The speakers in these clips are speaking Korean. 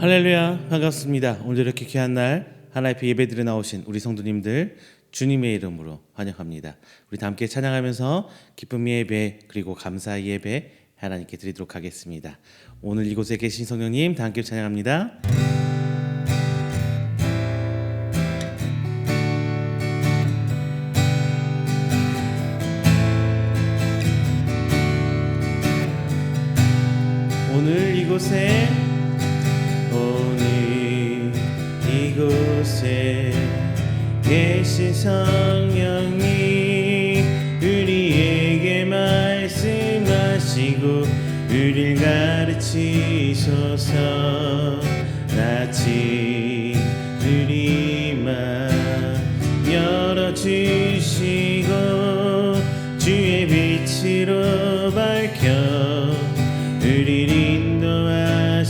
할렐루야, 반갑습니다. 오늘 이렇게 귀한 날 하나님 앞에 예배드려 나오신 우리 성도님들 주님의 이름으로 환영합니다. 우리 다 함께 찬양하면서 기쁨의 예배 그리고 감사의 예배 하나님께 드리도록 하겠습니다. 오늘 이곳에 계신 성령님 다 함께 찬양합니다. 오늘 이곳에 계신 성령이 우리에게 말씀하시고 우리를 가르치소서. 낯이 우리만 열어주시고 주의 빛으로 밝혀 우리를 인도하소서.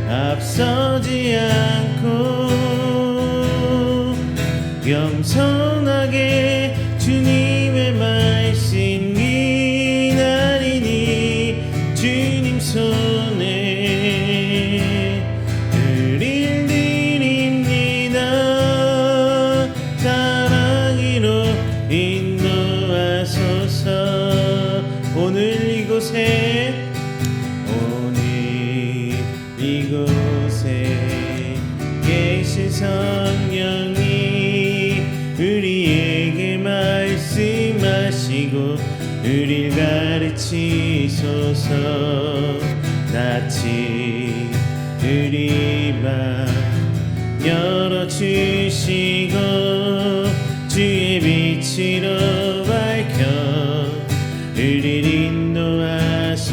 앞서지 않고 겸손하게 주님의 말씀 기다리니 주님 손에 우릴 드립니다. 사랑으로 인도하소서. 오늘 이곳에 계신 성령이 우리에게 말씀하시고 우리를 가르치소서. 낯이 우리만 열어주시고 주의 빛으로 밝혀 우리를 인도하소서.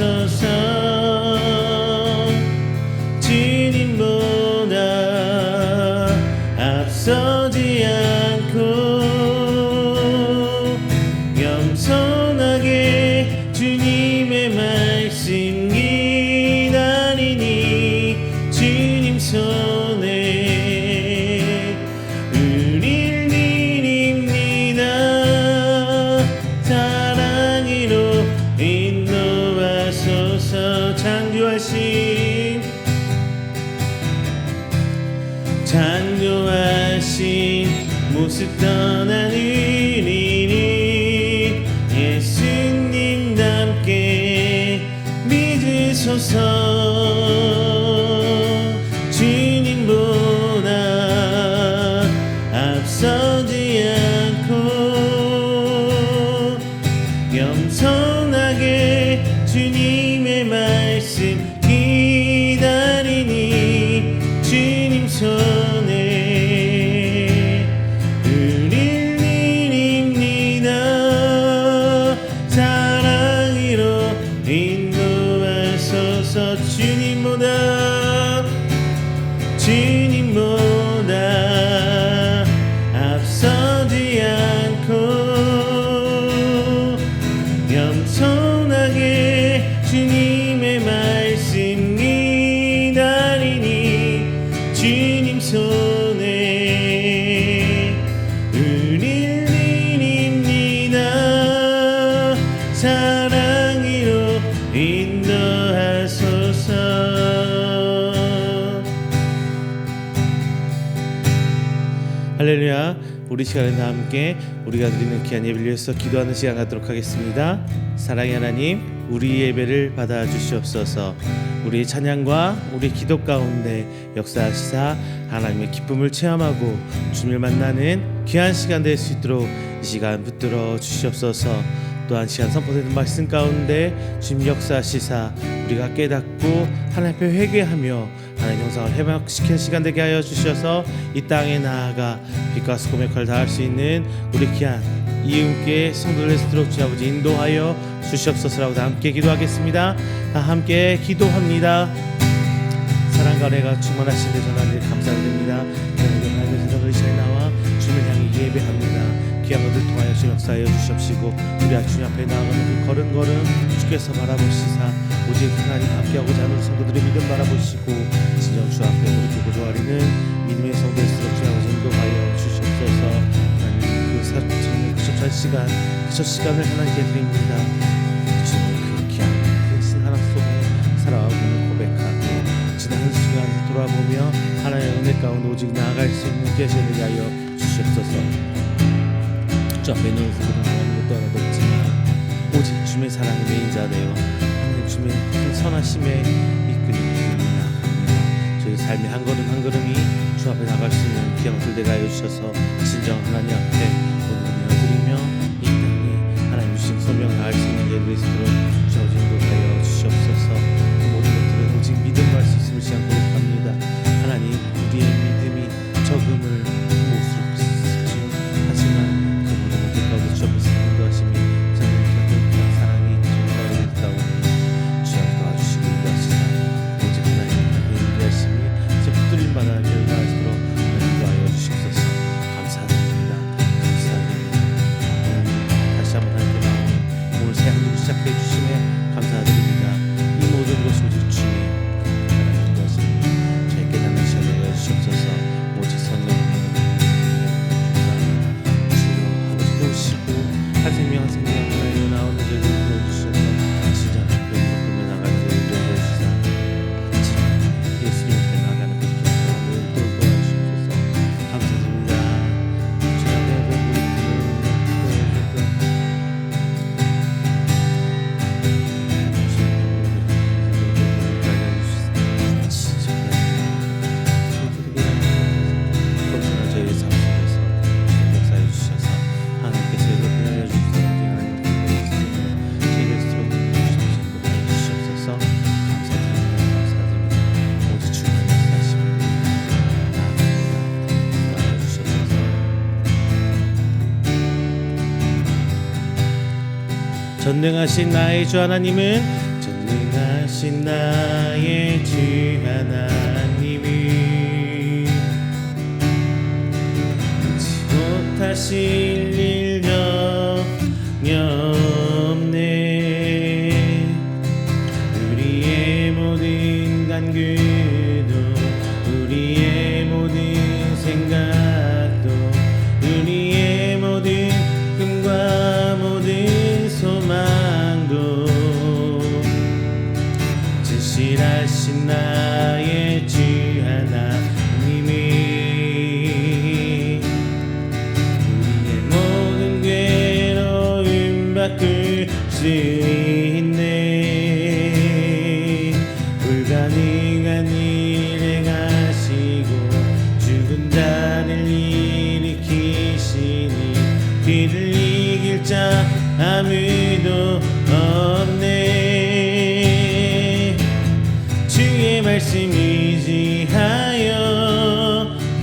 앞서지 않고 겸손하게 주님의 말씀 기다리니 주님 손에 우릴 드립니다. 사랑으로 인도하소서. 창조하신 모습 떠나느니 예수님답게 믿으소서. 주님보다 앞서지 않고 겸손하게 주님의 말씀 기다리니 주님 손에 우릴 드립니다. 사랑으로 인도하소서. 주님보다 앞서지 않고 겸손하게 주님의 말씀 기다리니 주님 손에 우릴 드립니다. 사랑으로 인도하소서. 할렐루야. 우리 시간에 다 함께 우리가 드리는 귀한 예배를 위해서 기도하는 시간 갖도록 하겠습니다. 사랑의 하나님, 우리 예배를 받아주시옵소서. 우리의 찬양과 우리 기도 가운데 역사하시사 하나님의 기쁨을 체험하고 주님을 만나는 귀한 시간 될 수 있도록 이 시간 붙들어 주시옵소서. 또한 시간 선포되는 말씀 가운데 주님 역사하시사 우리가 깨닫고 하나님 앞에 회개하며 하나님 영상을 회복시키는 시간 되게 하여 주셔서 이 땅에 나아가 빛과 소금의 역할을 다할 수 있는 우리 귀한 이음께 성도를 스도록 주 아버지 인도하여 주시옵소서라고 다 함께 기도하겠습니다. 다 함께 기도합니다. 사랑과 은혜가 충만하신 데 전하는 감사드립니다. 하나님의 세상을 시간에 나와 주님을 향해 예배합니다. 귀한 것을 통하여 주 역사하여 주시옵시고 우리 주님 앞에 나아가는 그 걸음걸음 주께서 바라보시사 오직 하나님 함께하고자 하는 성도들의 믿음 바라보시고 진정 주 앞에 우리 두고 조아리는 믿음의 성도일수록 주 아버지 인도하여 주시옵소서. 하나님 그 첫 시간을 하나님께 드립니다. 돌아보며 하나님의 은혜 가운데 오직 나아갈 수 있는 계시를 하여 주시옵소서. 저 앞에 있는 것은 아무것도 하나도 없지만 오직 주의 사랑의 메인자 되어 하나님 주의 큰 선하심에 이끌림 주님이나 합니다. 저희 삶의 한 걸음 한 걸음이 주 앞에 나갈 수 있는 귀한 것들 되게 하여 주셔서 진정 하나님 앞에 오늘 드리며 이 땅에 하나님 주신 소명 나갈 수 있는 예배를 그리스도로 주어진 하여 주시옵소서. 모든 것들은 오직 믿음으로 할 수 있음을 시간 고백합니다. 하나님 우리의 믿음이 적음을 못쓸지요 하지만 그 모든 것들 가운데 주 앞에서 인도하심이 저는 그 사랑이 정말로 있다오니 주여 도와주시기 위하시사 오직 하나님 앞에 인도하심이 제 붙들림 받아 결과하시도록 인도하여 주시옵소서. 감사드립니다. 감사드립니다. 다시 한번 하나님께 나오니 오늘 새 한 주 시작해 주심에 감사드립니다. 이 모든 것이 오직 주님 하나님 것을 저희 깨닫는 시간을 주시옵소서. 오직 성령님의 주여 아버지 도우시고 한 생명 한 생명 하나님 나오는 자를 보여주셔서 진짜 배우고 보며 나갈 때 인도해주시사 예수님을 닮아가는 그 귀한 경험을 또 도와주시옵소서. 감사드립니다. 주여 내가 우리 전능하신 나의 주 하나님은 전능하신 나의 주 하나님은 못하실 일 전혀 없네. 우리의 모든 간구도 우리의 모든 생각도 우리의 모든 꿈과 모든 소망도 진실하신 나의 주 하나님이 우리의 모든 괴로움 바꿀 수 있네. 불가능한 일을 하시고 죽은 자를 일으키시니 그를 이길 자 아무도 없네. 주의 말씀 의지하여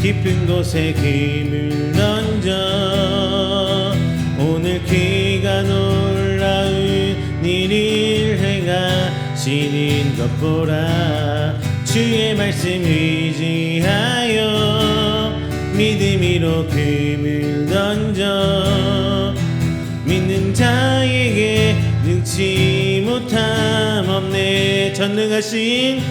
깊은 곳에 금을 던져 오늘 그가 놀라운 일을 행하시는 것 보라. 주의 말씀 의지하여 믿음으로 금을 던져 믿는 자에게 능치 못함 없네. 전능하신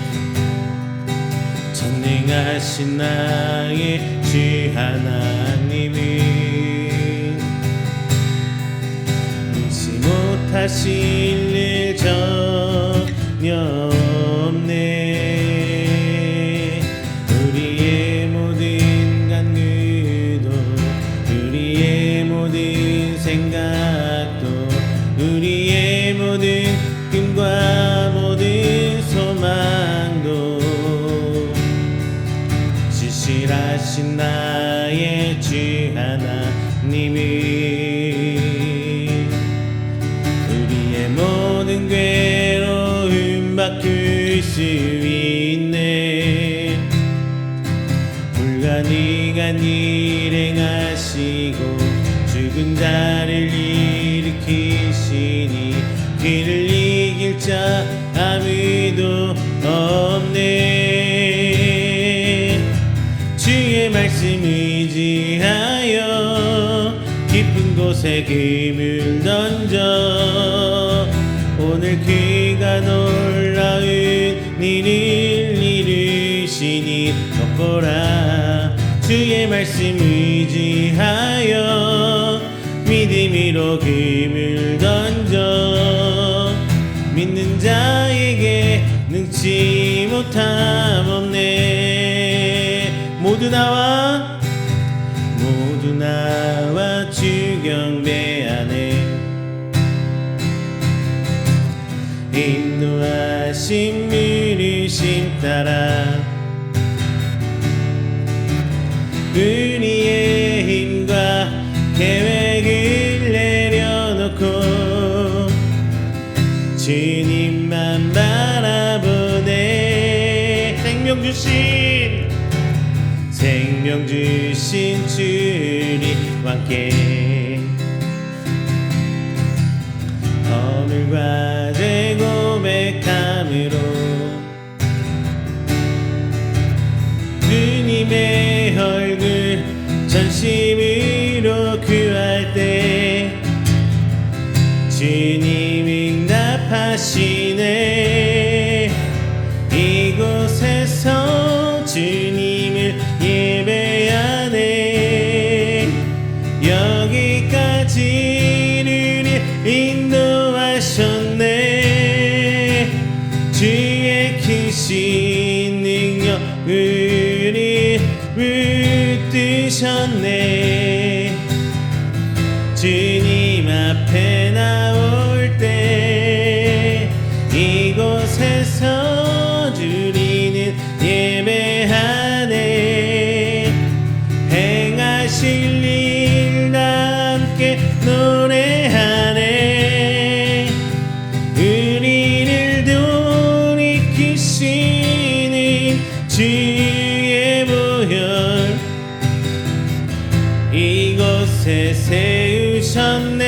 나의 주 하나님은 능치 못하실 일 전혀 없네. 우리의 모든 간구도 우리의 모든 생각도 우리의 모든 꿈과 모든 소망도 진실하신 나의 주 하나님은 우리의 모든 괴로움 바꿀 수 있네. 불가능한 일 행하시고 죽은 자를 일으키시니 그를 이길 자 아무도 없네. 주의 말씀 의지하여 깊은 곳에 금을 던져 오늘 그가 놀라운 일을 이루시니 덮어라. 주의 말씀 의지하여 믿음으로 금을 던져 믿는 자에게 능치 못함 없네. 모두 나와 주 경배하네. 인도하신 부르심 따라 우리의 힘과 계획을 내려놓고 주님만 바라보네. 생명 주신 주님 함께 허물과 죄 고백함으로 주님의 얼굴 전심으로 구할 때 주님 응답하시네. 이곳에서 주님을 예배하네. 여기까지 우리를 인도하셨네. 주의 크신 능력 우리 붙드셨네. 주님 앞에 나올 때 이곳에서 우리는 예배하네. 행하실 일 함께 노래하네. 우리를 돌이키시는 주의 보혈 이곳에 세우셨네.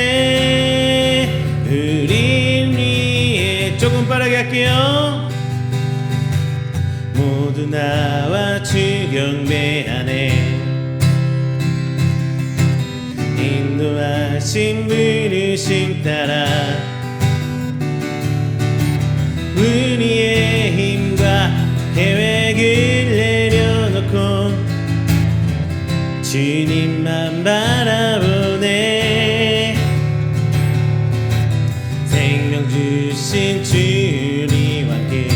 우릴 위해 조금 빠르게 할게요. 모두 나와 주 경배하네. 인도하신 부르심 따라 우리의 힘과 계획을 내려놓고 주님만 바라보네. 생명 주신 주님 함께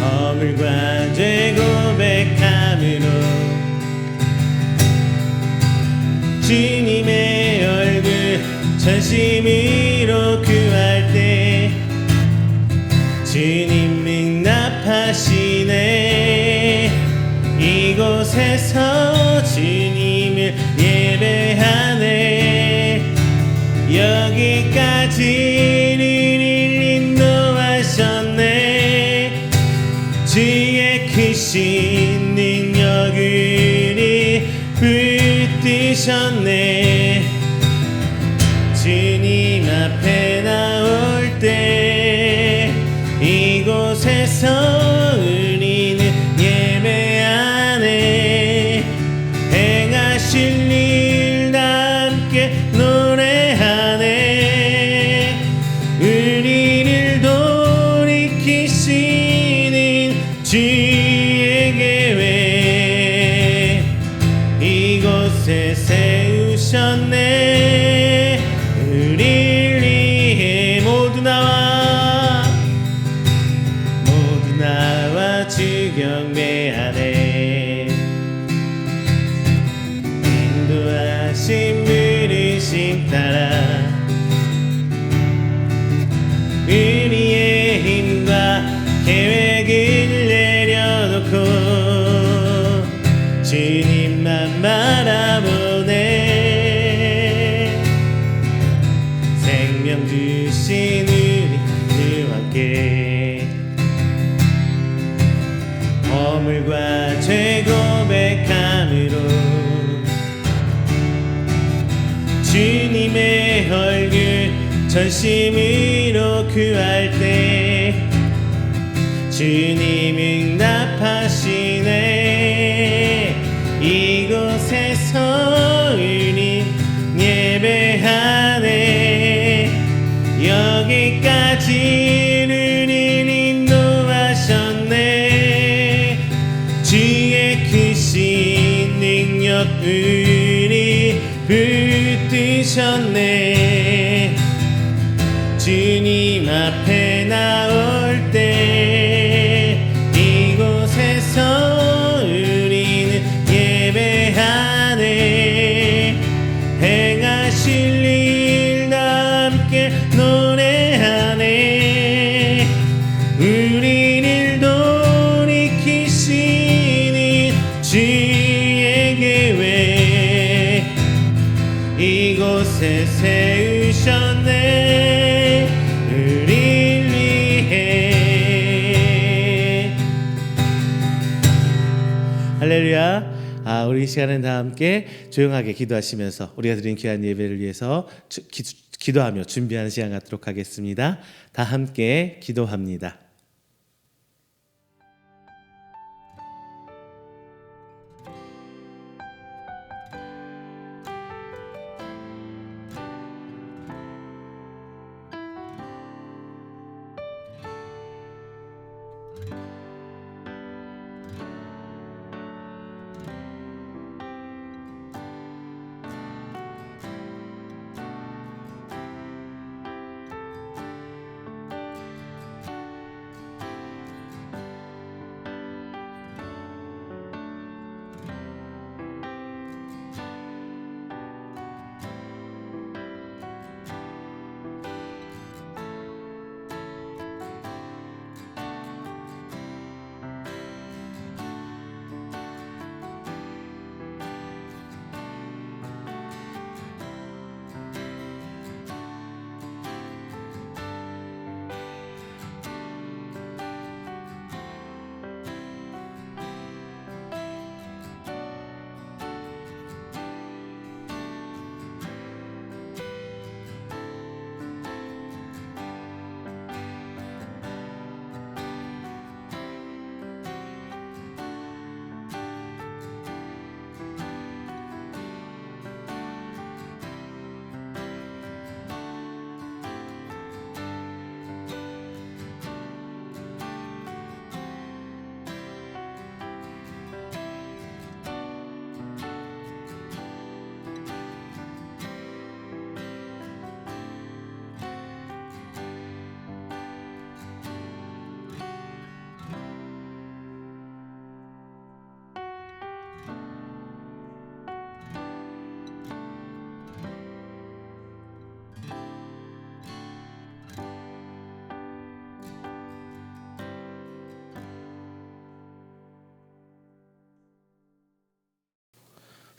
허물과 죄 고백함으로 주님의 얼굴 전심으로 구할 때 주님 응답하시네. 이곳에서 주님을 예배하네. 여기까지 우리를 인도하셨네. 주의 크신 능력 우리 붙드셨네. 주님 앞에 나올 때 이곳에서 우리는 예배하네. 행하실 일 함께 노래하네. 우리를 돌이키시는 주의 계획 이곳에 세우셨네. 우리를 위해 모두 나와 주 경배하네. 인도하신 부르심 따라 우리의 힘과 계획을 내려놓고 주님만 바라보네. 생명 주신 우리와 함께 허물과 죄 고백함으로 주님의 얼굴 전심으로 구할 때 주님 응답하시네. 이곳에서 우리 예배하네. 여기까지 우리를 인도하셨네. 주의 크신 능력 우리 붙드셨네. 주님 앞에 나올 때 이곳에서 위에 세우셨네. 우릴 위해. 할렐루야. 우리 이 시간은 다 함께 조용하게 기도하시면서 우리가 드린 귀한 예배를 위해서 기도하며 준비하는 시간 갖도록 하겠습니다. 다 함께 기도합니다.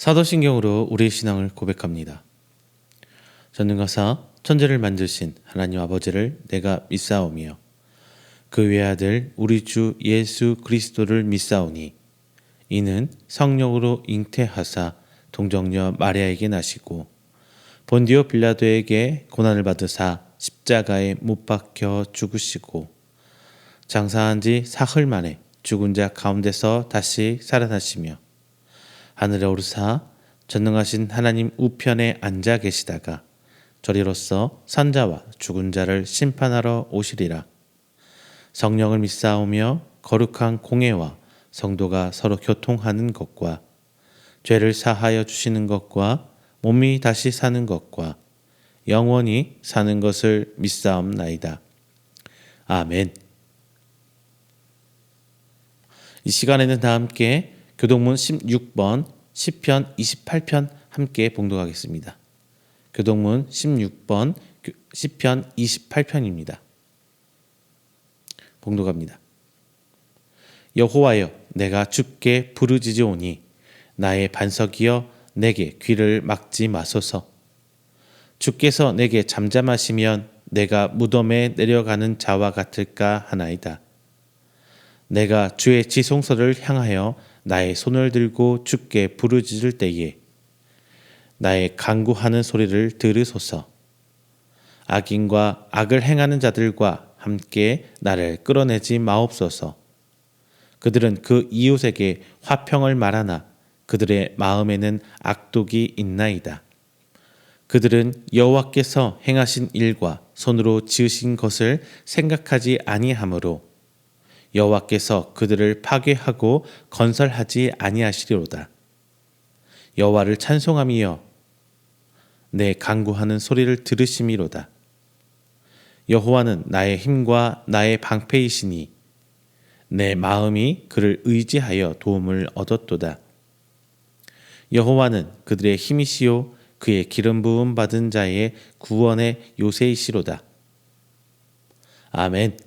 사도신경으로 우리의 신앙을 고백합니다. 전능하사 천지를 만드신 하나님 아버지를 내가 믿사오며 그 외아들 우리 주 예수 그리스도를 믿사오니 이는 성령으로 잉태하사 동정녀 마리아에게 나시고 본디오 빌라도에게 고난을 받으사 십자가에 못 박혀 죽으시고 장사한 지 사흘 만에 죽은 자 가운데서 다시 살아나시며 하늘에 오르사 전능하신 하나님 우편에 앉아 계시다가 저리로서 산자와 죽은 자를 심판하러 오시리라. 성령을 믿사오며 거룩한 공예와 성도가 서로 교통하는 것과 죄를 사하여 주시는 것과 몸이 다시 사는 것과 영원히 사는 것을 믿사옵나이다. 아멘. 이 시간에는 다 함께 교동문 16번 시편 28편 함께 봉독하겠습니다. 교동문 16번 시편 28편입니다. 봉독합니다. 여호와여 내가 주께 부르짖으오니 나의 반석이여 내게 귀를 막지 마소서. 주께서 내게 잠잠하시면 내가 무덤에 내려가는 자와 같을까 하나이다. 내가 주의 지성소를 향하여 나의 손을 들고 주께 부르짖을 때에 나의 간구하는 소리를 들으소서. 악인과 악을 행하는 자들과 함께 나를 끌어내지 마옵소서. 그들은 그 이웃에게 화평을 말하나 그들의 마음에는 악독이 있나이다. 그들은 여호와께서 행하신 일과 손으로 지으신 것을 생각하지 아니하므로 여호와께서 그들을 파괴하고 건설하지 아니하시리로다. 여호와를 찬송하며 내 간구하는 소리를 들으심이로다. 여호와는 나의 힘과 나의 방패이시니 내 마음이 그를 의지하여 도움을 얻었도다. 여호와는 그들의 힘이시요 그의 기름 부음 받은 자의 구원의 요새이시로다. 아멘.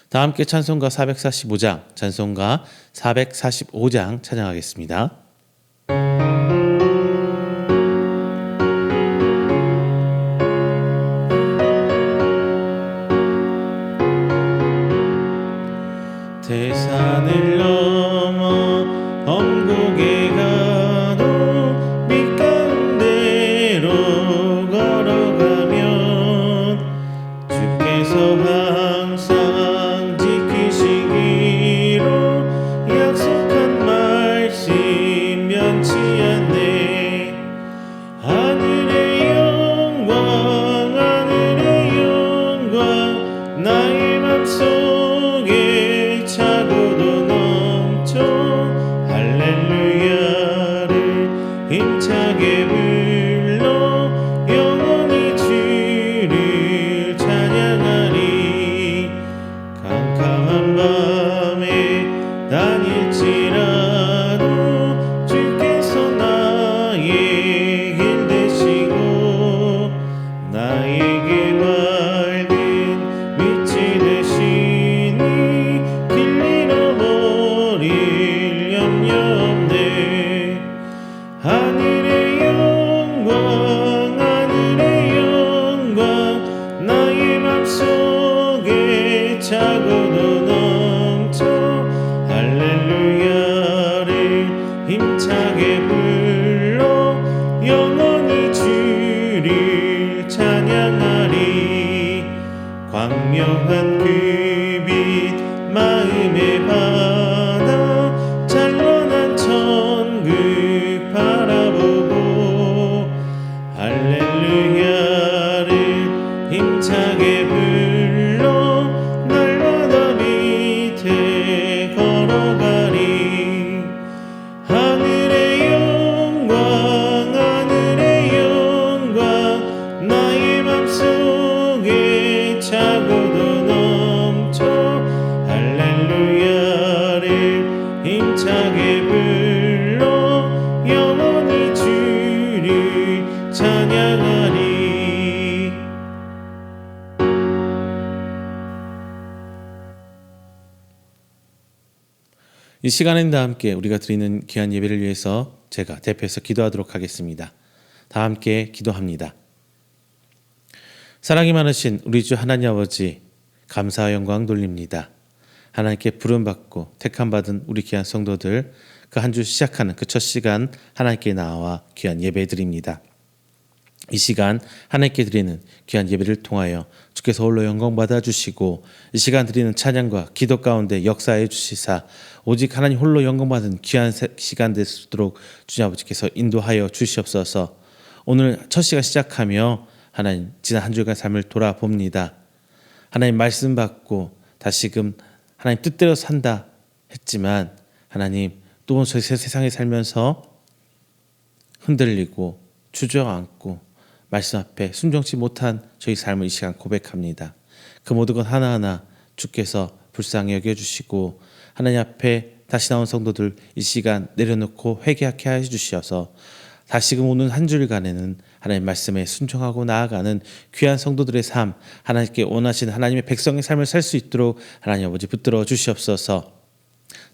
다 함께 찬송가 445장, 찬송가 445장 찬양하겠습니다. 대산을 넘어 엄곡에 가도 빛 가운데로 걸어가면 주께서 항상 지키시기로 약속한 말씀 변치 않네. 하늘의 영광 나의 맘속에 차고도 넘쳐 할렐루야를 힘차게 불러 영원히 주를 찬양하리. 캄캄한 밤에 다닐지라도 주께서 나의 길 되시고 나에게 밝은 빛이 되시니 길 잃어버릴 염려 없네. 하늘의 영광 나의 맘속에 차고도 넘쳐 할렐루야를 힘차게 불러 영원히 주를 찬양하리. 광명한 그 빛 마음에 받아 찬란한 천국 바라보고 할렐루야를 힘차게 불러 날마다 밑에 걸어가리. 하늘의 영광 나의 맘속에 차고도 넘쳐 할렐루야를 힘차게 불러 영원히 주를 찬양하리. 이 시간엔 다 함께 우리가 드리는 귀한 예배를 위해서 제가 대표해서 기도하도록 하겠습니다. 다 함께 기도합니다. 사랑이 많으신 우리 주 하나님 아버지, 감사와 영광 돌립니다. 하나님께 부름받고 택함받은 우리 귀한 성도들, 그 한 주 시작하는 그 첫 시간 하나님께 나와 귀한 예배 드립니다. 이 시간 하나님께 드리는 귀한 예배를 통하여 주께서 홀로 영광 받아주시고 이 시간 드리는 찬양과 기도 가운데 역사해 주시사 오직 하나님 홀로 영광 받은 귀한 시간 되도록 주님 아버지께서 인도하여 주시옵소서. 오늘 첫 시간 시작하며 하나님 지난 한 주간 삶을 돌아봅니다. 하나님 말씀 받고 다시금 하나님 뜻대로 산다 했지만 하나님 또 저희 세상에 살면서 흔들리고 주저앉고 말씀 앞에 순종치 못한 저희 삶을 이 시간 고백합니다. 그 모든 것 하나하나 주께서 불쌍히 여겨주시고 하나님 앞에 다시 나온 성도들 이 시간 내려놓고 회개하게 해주셔서 다시금 오는 한 주일간에는 하나님 말씀에 순종하고 나아가는 귀한 성도들의 삶, 하나님께 원하시는 하나님의 백성의 삶을 살 수 있도록 하나님 아버지 붙들어 주시옵소서.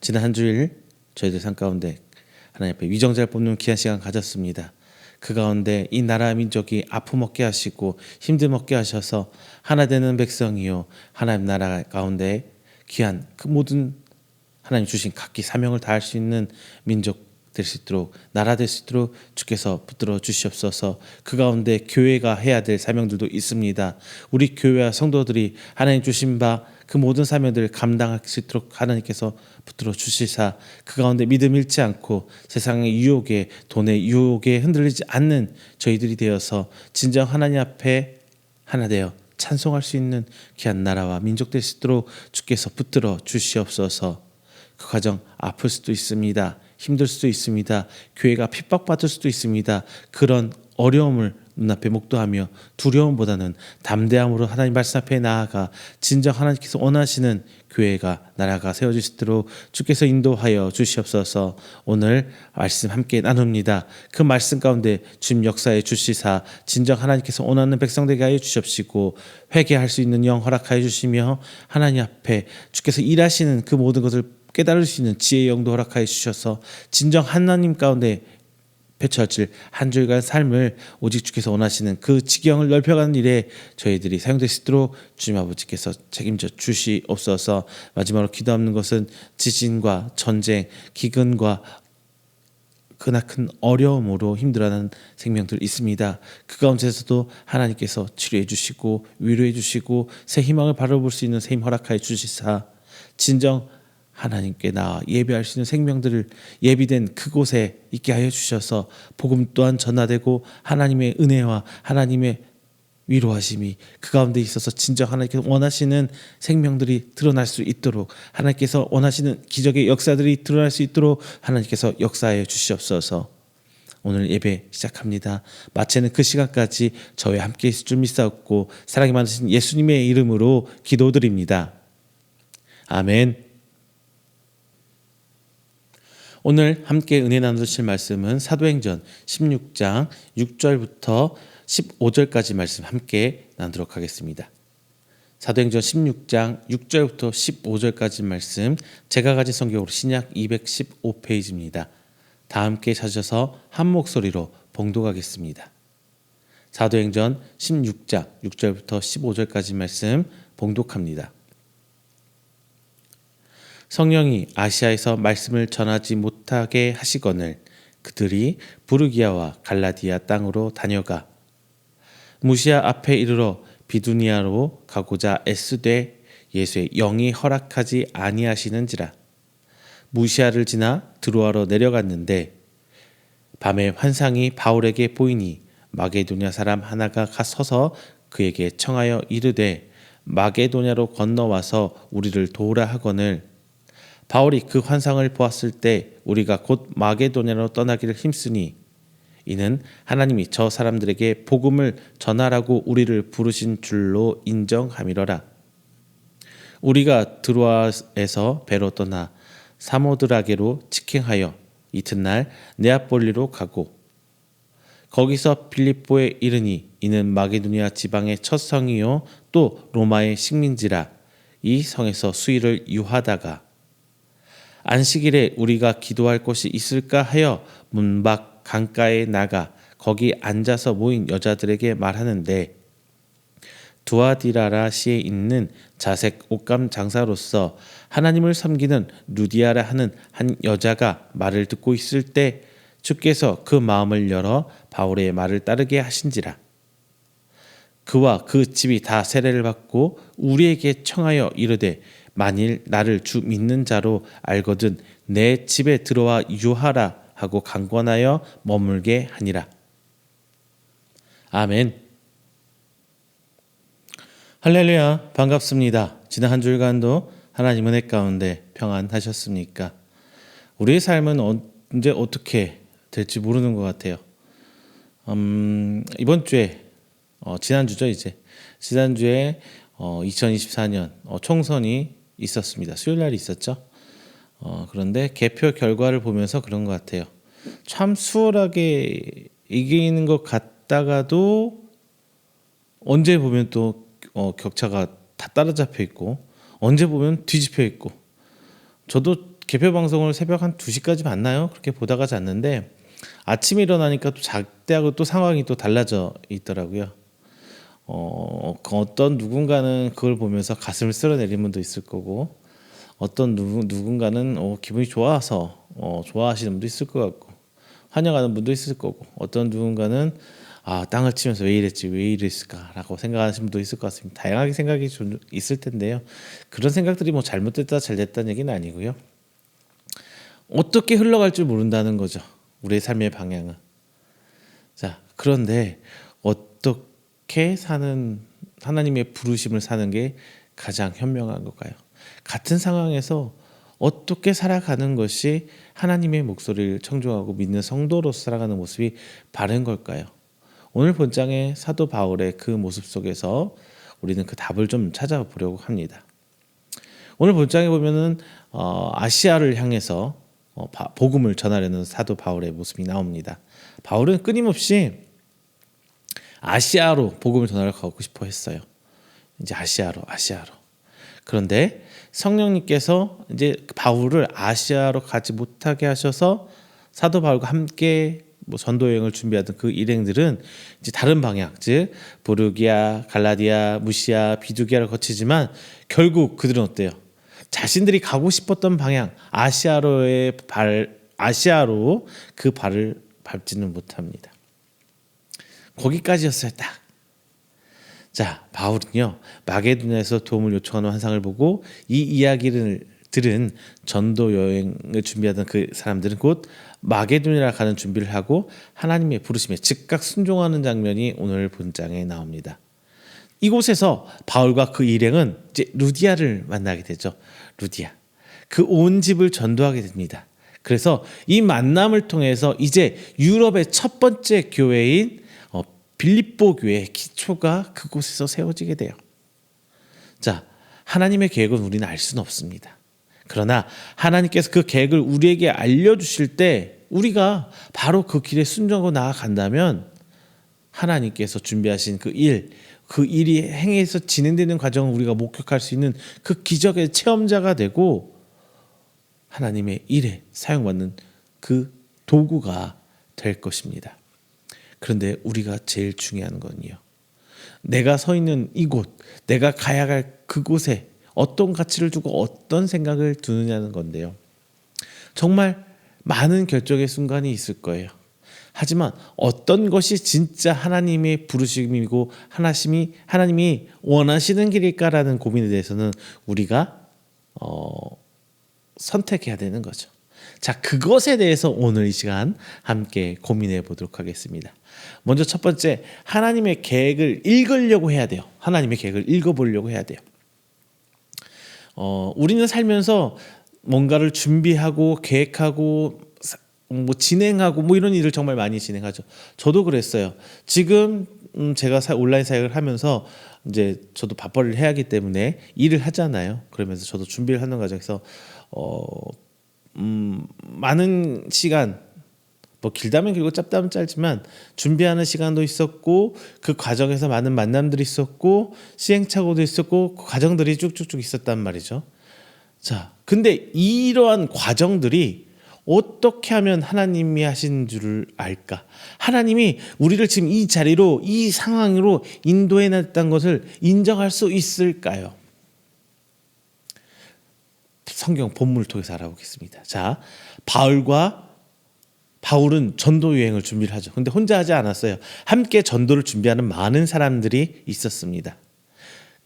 지난 한 주일 저희들 삶 가운데 하나님 앞에 위정자를 뽑는 귀한 시간 가졌습니다. 그 가운데 이 나라 민족이 아픔 없게 하시고 힘듦 없게 하셔서 하나 되는 백성이요 하나님 나라 가운데 귀한 그 모든 하나님 주신 각기 사명을 다할 수 있는 민족 될 수 있도록 나라 될 수 있도록 주께서 붙들어 주시옵소서. 그 가운데 교회가 해야 될 사명들도 있습니다. 우리 교회와 성도들이 하나님 주신 바 그 모든 사명들을 감당할 수 있도록 하나님께서 붙들어 주시사 그 가운데 믿음 잃지 않고 세상의 유혹에 돈의 유혹에 흔들리지 않는 저희들이 되어서 진정 하나님 앞에 하나 되어 찬송할 수 있는 귀한 나라와 민족 될 수 있도록 주께서 붙들어 주시옵소서. 그 과정 아플 수도 있습니다. 힘들 수도 있습니다. 교회가 핍박받을 수도 있습니다. 그런 어려움을 눈앞에 목도하며 두려움보다는 담대함으로 하나님 말씀 앞에 나아가 진정 하나님께서 원하시는 교회가 나라가 세워질 수 있도록 주께서 인도하여 주시옵소서. 오늘 말씀 함께 나눕니다. 그 말씀 가운데 주님 역사에 주시사 진정 하나님께서 원하는 백성 되게 하여 주시옵시고 회개할 수 있는 영 허락하여 주시며 하나님 앞에 주께서 일하시는 그 모든 것을 깨달을 수 있는 지혜의 영도 허락하여 주셔서 진정 하나님 가운데 펼쳐질 한 주일간 삶을 오직 주께서 원하시는 그 지경을 넓혀가는 일에 저희들이 사용될 수 있도록 주님 아버지께서 책임져 주시옵소서. 마지막으로 기도하는 것은 지진과 전쟁, 기근과 크나큰 어려움으로 힘들어하는 생명들 있습니다. 그 가운데서도 하나님께서 치료해 주시고 위로해 주시고 새 희망을 바라볼 수 있는 새 힘 허락하여 주시사 진정 하나님께 나와 예배할 수 있는 생명들을 예비된 그곳에 있게 하여 주셔서 복음 또한 전하되고 하나님의 은혜와 하나님의 위로하심이 그 가운데 있어서 진정 하나님께서 원하시는 생명들이 드러날 수 있도록, 하나님께서 원하시는 기적의 역사들이 드러날 수 있도록 하나님께서 역사해 주시옵소서. 오늘 예배 시작합니다. 마치는 그 시간까지 저와 함께 있을 줄 믿사옵고 사랑이 많으신 예수님의 이름으로 기도드립니다. 아멘. 오늘 함께 은혜 나누실 말씀은 사도행전 16장 6절부터 15절까지 말씀 함께 나누도록 하겠습니다. 사도행전 16장 6절부터 15절까지 말씀, 제가 가진 성경으로 신약 215페이지입니다. 다 함께 찾아서 한 목소리로 봉독하겠습니다. 사도행전 16장 6절부터 15절까지 말씀 봉독합니다. 성령이 아시아에서 말씀을 전하지 못하게 하시거늘 그들이 부르기아와 갈라디아 땅으로 다녀가 무시아 앞에 이르러 비두니아로 가고자 애쓰되 예수의 영이 허락하지 아니하시는지라. 무시아를 지나 드로아로 내려갔는데 밤에 환상이 바울에게 보이니 마게도냐 사람 하나가 서서 그에게 청하여 이르되 마게도냐로 건너와서 우리를 도우라 하거늘 바울이 그 환상을 보았을 때 우리가 곧 마게도냐로 떠나기를 힘쓰니 이는 하나님이 저 사람들에게 복음을 전하라고 우리를 부르신 줄로 인정함이러라. 우리가 드로아에서 배로 떠나 사모드라게로 직행하여 이튿날 네아폴리로 가고 거기서 빌립보에 이르니 이는 마게도냐 지방의 첫 성이요 또 로마의 식민지라. 이 성에서 수일을 유하다가 안식일에 우리가 기도할 곳이 있을까 하여 문밖 강가에 나가 거기 앉아서 모인 여자들에게 말하는데 두아디라라시에 있는 자색 옷감 장사로서 하나님을 섬기는 루디아라 하는 한 여자가 말을 듣고 있을 때 주께서 그 마음을 열어 바울의 말을 따르게 하신지라. 그와 그 집이 다 세례를 받고 우리에게 청하여 이르되 만일 나를 주 믿는 자로 알거든 내 집에 들어와 유하라 하고 강권하여 머물게 하니라. 아멘. 할렐루야, 반갑습니다. 지난 한 주일간도 하나님 은혜 가운데 평안하셨습니까? 우리의 삶은 언제 어떻게 될지 모르는 것 같아요. 이번 주에 지난주죠 이제 지난주에 2024년 총선이 있었습니다. 수요일 날이 있었죠. 그런데 개표 결과를 보면서 그런 것 같아요. 참 수월하게 이기는 것 같다가도 언제 보면 또 격차가 다 따라잡혀 있고 언제 보면 뒤집혀 있고. 저도 개표 방송을 새벽 한 2시까지 봤나요? 그렇게 보다가 잤는데 아침에 일어나니까 또 작대하고 또 상황이 또 달라져 있더라고요. 어떤 누군가는 그걸 보면서 가슴을 쓸어내리는 분도 있을 거고 어떤 누군가는 기분이 좋아서 좋아하시는 분도 있을 것 같고 환영하는 분도 있을 거고 어떤 누군가는 땅을 치면서 왜 이랬을까라고 생각하시는 분도 있을 것 같습니다. 다양하게 생각이 좀 있을 텐데요. 그런 생각들이 뭐 잘못됐다 잘됐다는 얘기는 아니고요. 어떻게 흘러갈 줄 모른다는 거죠. 우리의 삶의 방향은. 자, 그런데 어떻게 사는 하나님의 부르심을 사는 게 가장 현명한 걸까요? 같은 상황에서 어떻게 살아가는 것이 하나님의 목소리를 청종하고 믿는 성도로서 살아가는 모습이 바른 걸까요? 오늘 본장의 사도 바울의 그 모습 속에서 우리는 그 답을 좀 찾아보려고 합니다. 오늘 본장에 보면은 아시아를 향해서 복음을 전하려는 사도 바울의 모습이 나옵니다. 바울은 끊임없이 아시아로 복음을 전하려고 가고 싶어 했어요. 이제 아시아로. 그런데 성령님께서 이제 바울을 아시아로 가지 못하게 하셔서 사도 바울과 함께 뭐 전도 여행을 준비하던 그 일행들은 이제 다른 방향, 즉 보르기아, 갈라디아, 무시아, 비두기아를 거치지만 결국 그들은 어때요? 자신들이 가고 싶었던 방향 아시아로 그 발을 밟지는 못합니다. 거기까지였어요, 딱. 자, 바울은요 마게도냐에서 도움을 요청하는 환상을 보고 이 이야기를 들은 전도 여행을 준비하던 그 사람들은 곧 마게도냐로 가는 준비를 하고 하나님의 부르심에 즉각 순종하는 장면이 오늘 본장에 나옵니다. 이곳에서 바울과 그 일행은 이제 루디아를 만나게 되죠. 루디아. 그 온 집을 전도하게 됩니다. 그래서 이 만남을 통해서 이제 유럽의 첫 번째 교회인 빌립보 교회의 기초가 그곳에서 세워지게 돼요. 자, 하나님의 계획은 우리는 알 수는 없습니다. 그러나 하나님께서 그 계획을 우리에게 알려주실 때 우리가 바로 그 길에 순종하고 나아간다면 하나님께서 준비하신 그 일이 행해서 진행되는 과정을 우리가 목격할 수 있는 그 기적의 체험자가 되고 하나님의 일에 사용받는 그 도구가 될 것입니다. 그런데 우리가 제일 중요한 건요, 내가 서 있는 이곳, 내가 가야 할 그곳에 어떤 가치를 두고 어떤 생각을 두느냐는 건데요. 정말 많은 결정의 순간이 있을 거예요. 하지만 어떤 것이 진짜 하나님의 부르심이고 하나님이 원하시는 길일까라는 고민에 대해서는 우리가 선택해야 되는 거죠. 자, 그것에 대해서 오늘 이 시간 함께 고민해 보도록 하겠습니다. 먼저 첫 번째, 하나님의 계획을 읽으려고 해야 돼요. 하나님의 계획을 읽어보려고 해야 돼요. 우리는 살면서 뭔가를 준비하고 계획하고 뭐 진행하고 뭐 이런 일을 정말 많이 진행하죠. 저도 그랬어요. 지금 제가 온라인 사역을 하면서 이제 저도 밥벌이를 해야 하기 때문에 일을 하잖아요. 그러면서 저도 준비를 하는 과정에서 많은 시간, 뭐 길다면 길고 짧다면 짧지만 준비하는 시간도 있었고 그 과정에서 많은 만남들이 있었고 시행착오도 있었고 그 과정들이 쭉쭉쭉 있었단 말이죠. 자, 근데 이러한 과정들이 어떻게 하면 하나님이 하신 줄을 알까? 하나님이 우리를 지금 이 자리로, 이 상황으로 인도해 놨다는 것을 인정할 수 있을까요? 성경 본문을 통해서 알아보겠습니다. 자, 바울은 전도 여행을 준비를 하죠. 근데 혼자 하지 않았어요. 함께 전도를 준비하는 많은 사람들이 있었습니다.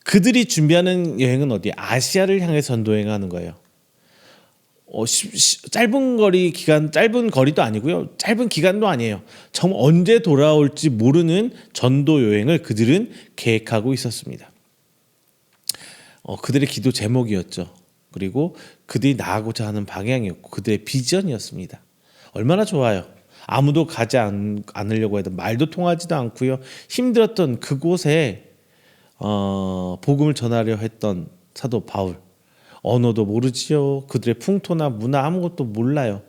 그들이 준비하는 여행은 어디에? 아시아를 향해 전도 여행하는 거예요. 짧은 거리도 아니고요. 짧은 기간도 아니에요. 정말 언제 돌아올지 모르는 전도 여행을 그들은 계획하고 있었습니다. 그들의 기도 제목이었죠. 그리고 그들이 나아가고자 하는 방향이었고 그들의 비전이었습니다. 얼마나 좋아요. 아무도 가지 않으려고 해도 말도 통하지도 않고요. 힘들었던 그곳에 복음을 전하려 했던 사도 바울. 언어도 모르지요. 그들의 풍토나 문화 아무것도 몰라요.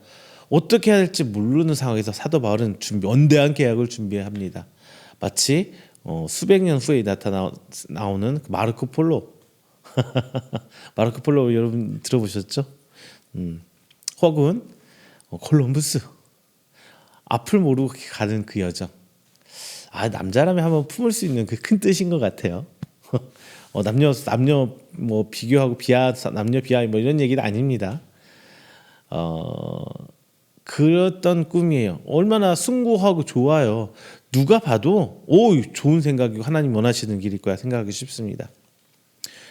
어떻게 해야 할지 모르는 상황에서 사도 바울은 원대한 계약을 준비합니다. 마치 수백 년 후에 나오는 마르코 폴로. 마르코 폴로 여러분 들어보셨죠? 혹은 콜럼부스. 앞을 모르고 가는 그 여정. 남자라면 한번 품을 수 있는 그 큰 뜻인 것 같아요. 남녀 뭐 비교하고 남녀 비하 뭐 이런 얘기는 아닙니다. 그랬던 꿈이에요. 얼마나 숭고하고 좋아요. 누가 봐도 좋은 생각이고 하나님 원하시는 길일 거야 생각하기 쉽습니다.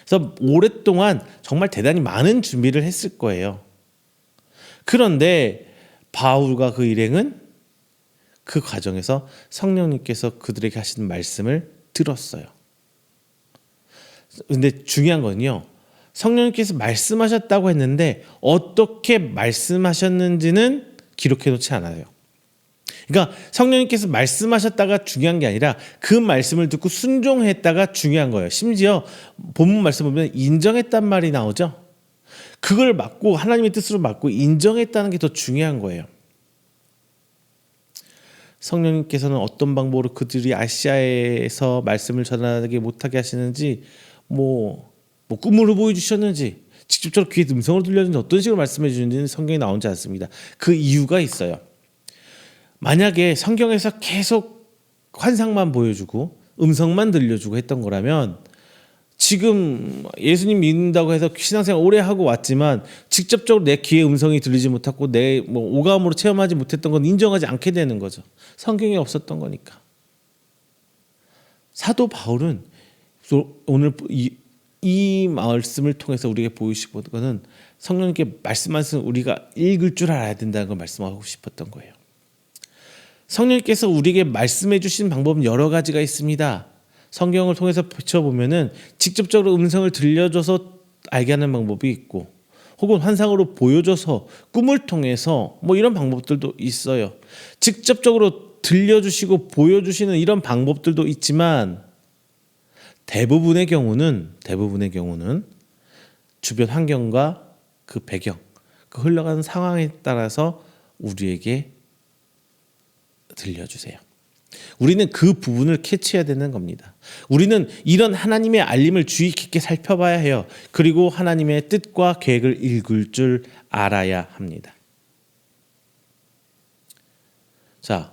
그래서 오랫동안 정말 대단히 많은 준비를 했을 거예요. 그런데 바울과 그 일행은 그 과정에서 성령님께서 그들에게 하시는 말씀을 들었어요. 근데 중요한 건요, 성령님께서 말씀하셨다고 했는데 어떻게 말씀하셨는지는 기록해 놓지 않아요. 그러니까 성령님께서 말씀하셨다가 중요한 게 아니라 그 말씀을 듣고 순종했다가 중요한 거예요. 심지어 본문 말씀 보면 인정했단 말이 나오죠. 그걸 맞고 하나님의 뜻으로 맞고 인정했다는 게 더 중요한 거예요. 성령님께서는 어떤 방법으로 그들이 아시아에서 말씀을 전하게 못하게 하시는지 뭐 꿈으로 보여주셨는지 직접적으로 귀에 음성으로 들려주는지 어떤 식으로 말씀해 주는지는 성경에 나오지 않습니다. 그 이유가 있어요. 만약에 성경에서 계속 환상만 보여주고 음성만 들려주고 했던 거라면 지금 예수님 믿는다고 해서 신앙생활 오래 하고 왔지만 직접적으로 내 귀에 음성이 들리지 못하고 내 오감으로 체험하지 못했던 건 인정하지 않게 되는 거죠. 성경에 없었던 거니까. 사도 바울은 오늘 이 말씀을 통해서 우리에게 보이시고 거는 성령님께 말씀하신 우리가 읽을 줄 알아야 된다는 걸 말씀하고 싶었던 거예요. 성령님께서 우리에게 말씀해 주신 방법은 여러 가지가 있습니다. 성경을 통해서 비춰보면은 직접적으로 음성을 들려줘서 알게 하는 방법이 있고, 혹은 환상으로 보여줘서 꿈을 통해서 이런 방법들도 있어요. 직접적으로 들려주시고 보여주시는 이런 방법들도 있지만 대부분의 경우는 주변 환경과 그 배경, 그 흘러가는 상황에 따라서 우리에게 들려주세요. 우리는 그 부분을 캐치해야 되는 겁니다. 우리는 이런 하나님의 알림을 주의 깊게 살펴봐야 해요. 그리고 하나님의 뜻과 계획을 읽을 줄 알아야 합니다. 자,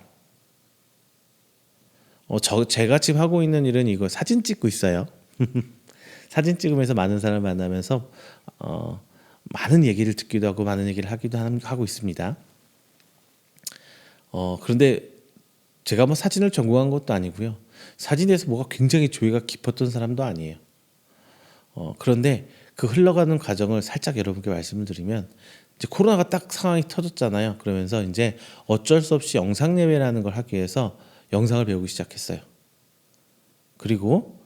제가 지금 하고 있는 일은 이거 사진 찍고 있어요. 사진 찍으면서 많은 사람을 만나면서 많은 얘기를 듣기도 하고 많은 얘기를 하기도 하고 있습니다. 그런데 제가 사진을 전공한 것도 아니고요. 사진에서 뭐가 굉장히 조예가 깊었던 사람도 아니에요. 그런데 그 흘러가는 과정을 살짝 여러분께 말씀을 드리면, 이제 코로나가 딱 상황이 터졌잖아요. 그러면서 이제 어쩔 수 없이 영상 예배라는 걸 하기 위해서 영상을 배우기 시작했어요. 그리고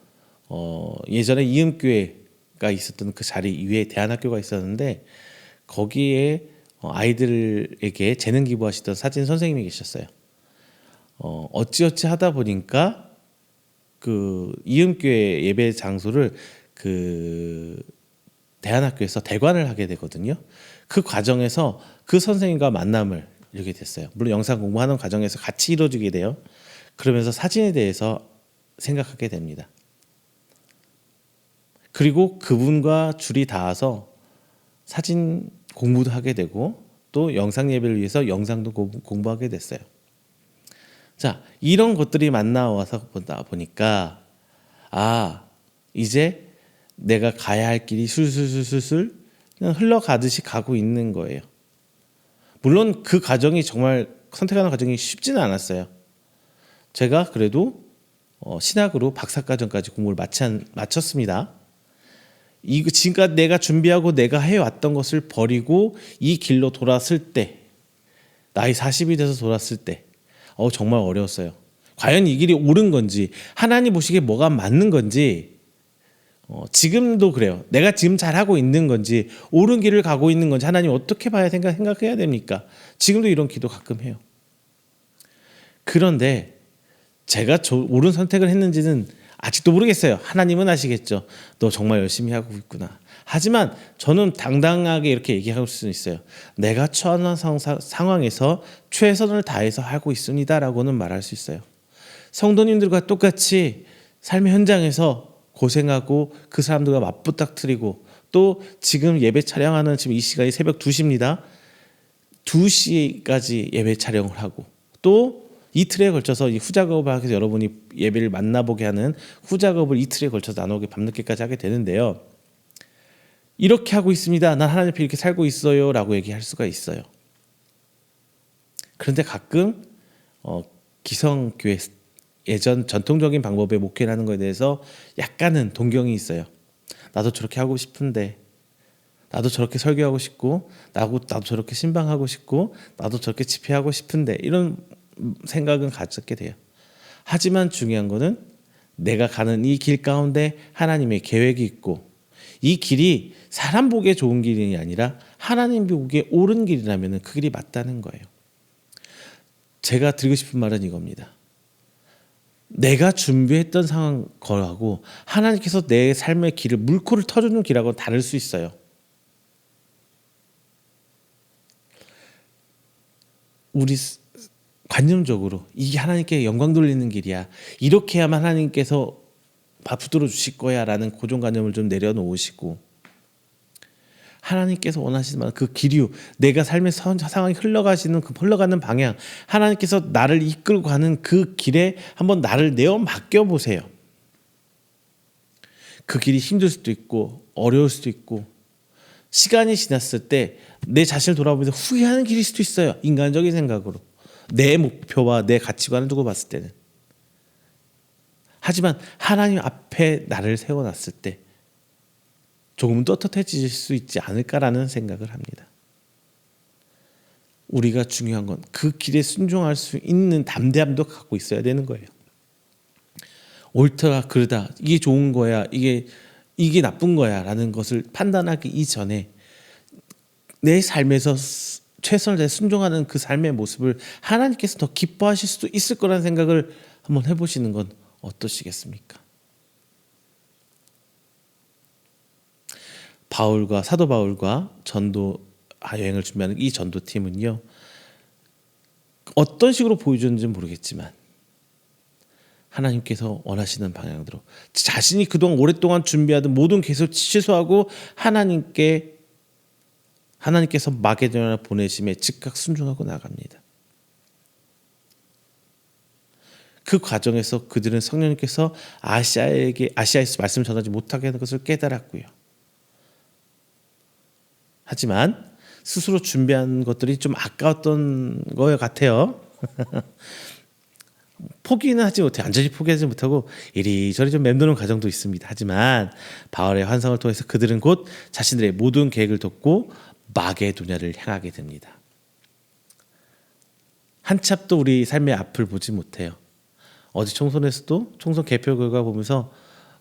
예전에 이음교회가 있었던 그 자리 위에 대안학교가 있었는데 거기에 아이들에게 재능 기부하시던 사진 선생님이 계셨어요. 어찌어찌 하다 보니까 그 이음교회 예배 장소를 그 대안학교에서 대관을 하게 되거든요. 그 과정에서 그 선생님과 만남을 이루게 됐어요. 물론 영상 공부하는 과정에서 같이 이루어지게 돼요. 그러면서 사진에 대해서 생각하게 됩니다. 그리고 그분과 줄이 닿아서 사진 공부도 하게 되고 또 영상 예배를 위해서 영상도 공부하게 됐어요. 자, 이런 것들이 만나와서 보다 보니까 이제 내가 가야 할 길이 술술술술 그냥 흘러가듯이 가고 있는 거예요. 물론 그 과정이 정말 선택하는 과정이 쉽지는 않았어요. 제가 그래도 신학으로 박사과정까지 공부를 마쳤습니다. 지금까지 내가 준비하고 내가 해왔던 것을 버리고 이 길로 돌았을 때, 나이 40이 돼서 돌았을 때 정말 어려웠어요. 과연 이 길이 옳은 건지, 하나님 보시기에 뭐가 맞는 건지, 지금도 그래요. 내가 지금 잘하고 있는 건지, 옳은 길을 가고 있는 건지 하나님 어떻게 봐야 생각해야 됩니까? 지금도 이런 기도 가끔 해요. 그런데 제가 옳은 선택을 했는지는 아직도 모르겠어요. 하나님은 아시겠죠. 너 정말 열심히 하고 있구나. 하지만 저는 당당하게 이렇게 얘기할 수는 있어요. 내가 처한 상황에서 최선을 다해서 하고 있습니다라고는 말할 수 있어요. 성도님들과 똑같이 삶의 현장에서 고생하고 그 사람들과 맞부닥뜨리고, 또 지금 예배 촬영하는 지금 이 시간이 새벽 2시입니다. 2시까지 예배 촬영을 하고, 또 이틀에 걸쳐서 이 후작업을 하기 위해서 여러분이 예배를 만나보게 하는 후작업을 이틀에 걸쳐서 나누게 밤늦게까지 하게 되는데요. 이렇게 하고 있습니다. 난 하나님 앞에 이렇게 살고 있어요 라고 얘기할 수가 있어요. 그런데 가끔 기성교회 예전 전통적인 방법의 목회를 하는 것에 대해서 약간은 동경이 있어요. 나도 저렇게 하고 싶은데, 나도 저렇게 설교하고 싶고, 나도 저렇게 신방하고 싶고, 나도 저렇게 집회하고 싶은데, 이런 생각은 가졌게 돼요. 하지만 중요한 거는 내가 가는 이 길 가운데 하나님의 계획이 있고, 이 길이 사람 보기에 좋은 길이 아니라 하나님 보기에 옳은 길이라면 그 길이 맞다는 거예요. 제가 드리고 싶은 말은 이겁니다. 내가 준비했던 상황 거하고 하나님께서 내 삶의 길을 물꼬를 터주는 길하고는 다를 수 있어요. 우리 관념적으로 이게 하나님께 영광 돌리는 길이야, 이렇게 해야만 하나님께서 밥 붙들어 주실 거야 라는 고정관념을 좀 내려놓으시고, 하나님께서 원하시는 그 기류, 내가 삶의 상황이 흘러가는 방향, 하나님께서 나를 이끌고 가는 그 길에 한번 나를 내어 맡겨 보세요. 그 길이 힘들 수도 있고 어려울 수도 있고 시간이 지났을 때 내 자신을 돌아보면서 후회하는 길일 수도 있어요. 인간적인 생각으로 내 목표와 내 가치관을 두고 봤을 때는. 하지만 하나님 앞에 나를 세워놨을 때 조금 떳떳해질 수 있지 않을까라는 생각을 합니다. 우리가 중요한 건 그 길에 순종할 수 있는 담대함도 갖고 있어야 되는 거예요. 옳다 그르다, 이게 좋은 거야, 이게 나쁜 거야 라는 것을 판단하기 이전에 내 삶에서 최선을 다해 순종하는 그 삶의 모습을 하나님께서 더 기뻐하실 수도 있을 거라는 생각을 한번 해보시는 건 어떠시겠습니까? 사도 바울과 전도 여행을 준비하는 이 전도팀은요, 어떤 식으로 보여줬는지는 모르겠지만 하나님께서 원하시는 방향대로 자신이 그동안 오랫동안 준비하던 모든 계속 취소하고 하나님께서 마게도냐를 보내심에 즉각 순종하고 나갑니다. 그 과정에서 그들은 성령님께서 아시아에서 말씀을 전하지 못하게 하는 것을 깨달았고요. 하지만 스스로 준비한 것들이 좀 아까웠던 것 같아요. 포기는 하지 못해, 완전히 포기하지 못하고 이리저리 좀 맴도는 과정도 있습니다. 하지만 바울의 환상을 통해서 그들은 곧 자신들의 모든 계획을 덮고 마게도냐를 향하게 됩니다. 한참도 우리 삶의 앞을 보지 못해요. 어제 총선에서도 총선 개표 결과 보면서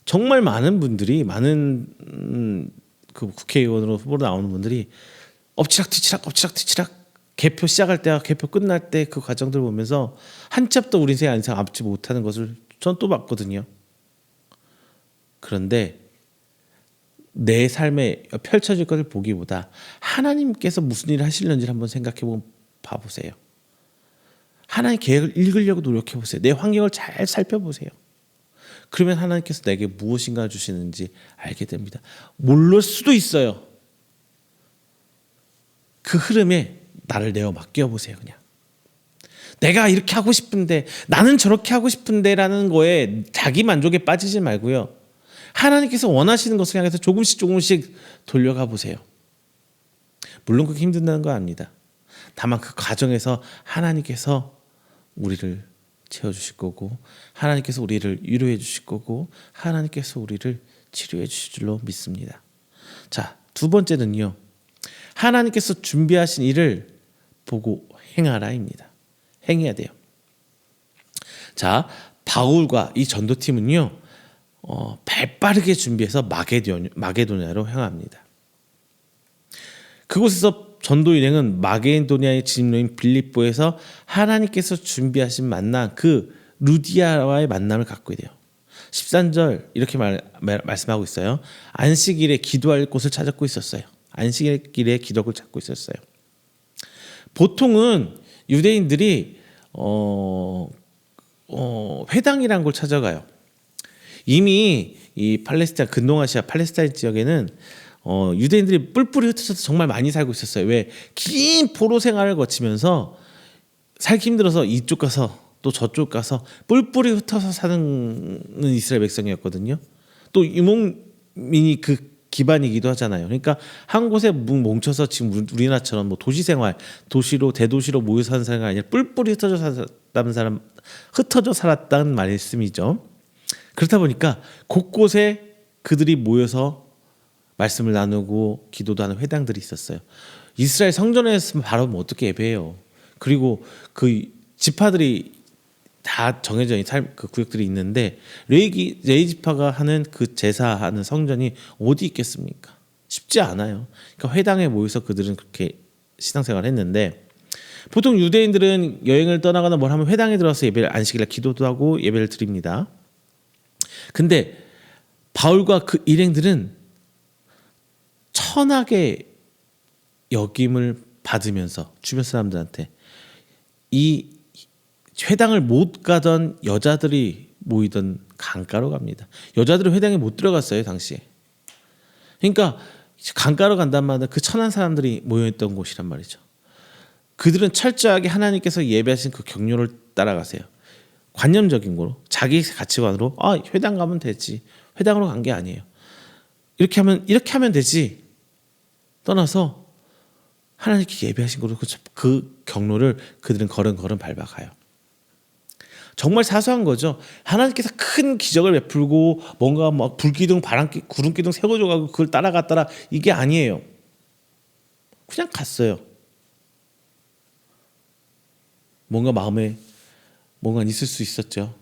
정말 많은 분들이 그 국회의원으로 후보로 나오는 분들이 엎치락 개표 시작할 때와 개표 끝날 때 그 과정들을 보면서 한참도 우리 인생 앞지 못하는 것을 전 또 봤거든요. 그런데 내 삶에 펼쳐질 것을 보기보다 하나님께서 무슨 일을 하시려는지를 한번 생각해 봐보세요. 하나님의 계획을 읽으려고 노력해 보세요. 내 환경을 잘 살펴보세요. 그러면 하나님께서 내게 무엇인가 주시는지 알게 됩니다. 모를 수도 있어요. 그 흐름에 나를 내어 맡겨보세요. 그냥 내가 이렇게 하고 싶은데, 나는 저렇게 하고 싶은데 라는 거에 자기 만족에 빠지지 말고요, 하나님께서 원하시는 것을 향해서 조금씩 돌려가 보세요. 물론 그게 힘든다는 거 압니다. 다만 그 과정에서 하나님께서 우리를 채워주실 거고, 하나님께서 우리를 위로해 주실 거고, 하나님께서 우리를 치료해 주실 줄로 믿습니다. 자, 두 번째는요, 하나님께서 준비하신 일을 보고 행하라입니다. 행해야 돼요. 자, 바울과 이 전도팀은요, 발빠르게 준비해서 마게도냐로 향합니다. 그곳에서 전도 일행은 마게도냐의 진로인 빌립보에서 하나님께서 준비하신 만남, 그 루디아와의 만남을 갖고 돼요. 13절 이렇게 말씀하고 있어요. 안식일에 기도할 곳을 찾고 있었어요. 안식일에 기도를 찾고 있었어요. 보통은 유대인들이 회당이라는 걸 찾아가요. 이미 이 근동아시아 팔레스타인 지역에는 유대인들이 뿔뿔이 흩어져서 정말 많이 살고 있었어요. 왜? 긴 포로 생활을 거치면서 살기 힘들어서 이쪽 가서 또 저쪽 가서 뿔뿔이 흩어서 사는 이스라엘 백성이었거든요. 또 유목민이 그 기반이기도 하잖아요. 그러니까 한 곳에 뭉쳐서 지금 우리나라처럼 뭐 대도시로 모여 사는 사람이 아니라 뿔뿔이 흩어져 살았다는 말씀이죠. 그렇다 보니까 곳곳에 그들이 모여서 말씀을 나누고 기도도 하는 회당들이 있었어요. 이스라엘 성전에서 바로 어떻게 예배해요. 그리고 그 지파들이 다 정해져 있는 그 구역들이 있는데 레위 지파가 하는 그 제사하는 성전이 어디 있겠습니까? 쉽지 않아요. 그러니까 회당에 모여서 그들은 그렇게 신앙생활을 했는데, 보통 유대인들은 여행을 떠나거나 뭘 하면 회당에 들어가서 안식일에 기도도 하고 예배를 드립니다. 근데 바울과 그 일행들은 천하게 여김을 받으면서 주변 사람들한테 이 회당을 못 가던 여자들이 모이던 강가로 갑니다. 여자들은 회당에 못 들어갔어요, 당시에. 그러니까 강가로 간단 말은 그 천한 사람들이 모여있던 곳이란 말이죠. 그들은 철저하게 하나님께서 예배하신 그 경륜을 따라가세요. 관념적인 거로 자기 가치관으로 회당 가면 되지. 회당으로 간 게 아니에요. 이렇게 하면 되지. 떠나서 하나님께 예배하신 거로 그 경로를 그들은 걸음 밟아가요. 정말 사소한 거죠. 하나님께서 큰 기적을 베풀고 뭔가 막 불기둥, 바람기, 구름기둥 세워줘가지고 그걸 따라갔더라 이게 아니에요. 그냥 갔어요. 뭔가 마음에 뭔가 있을 수 있었죠.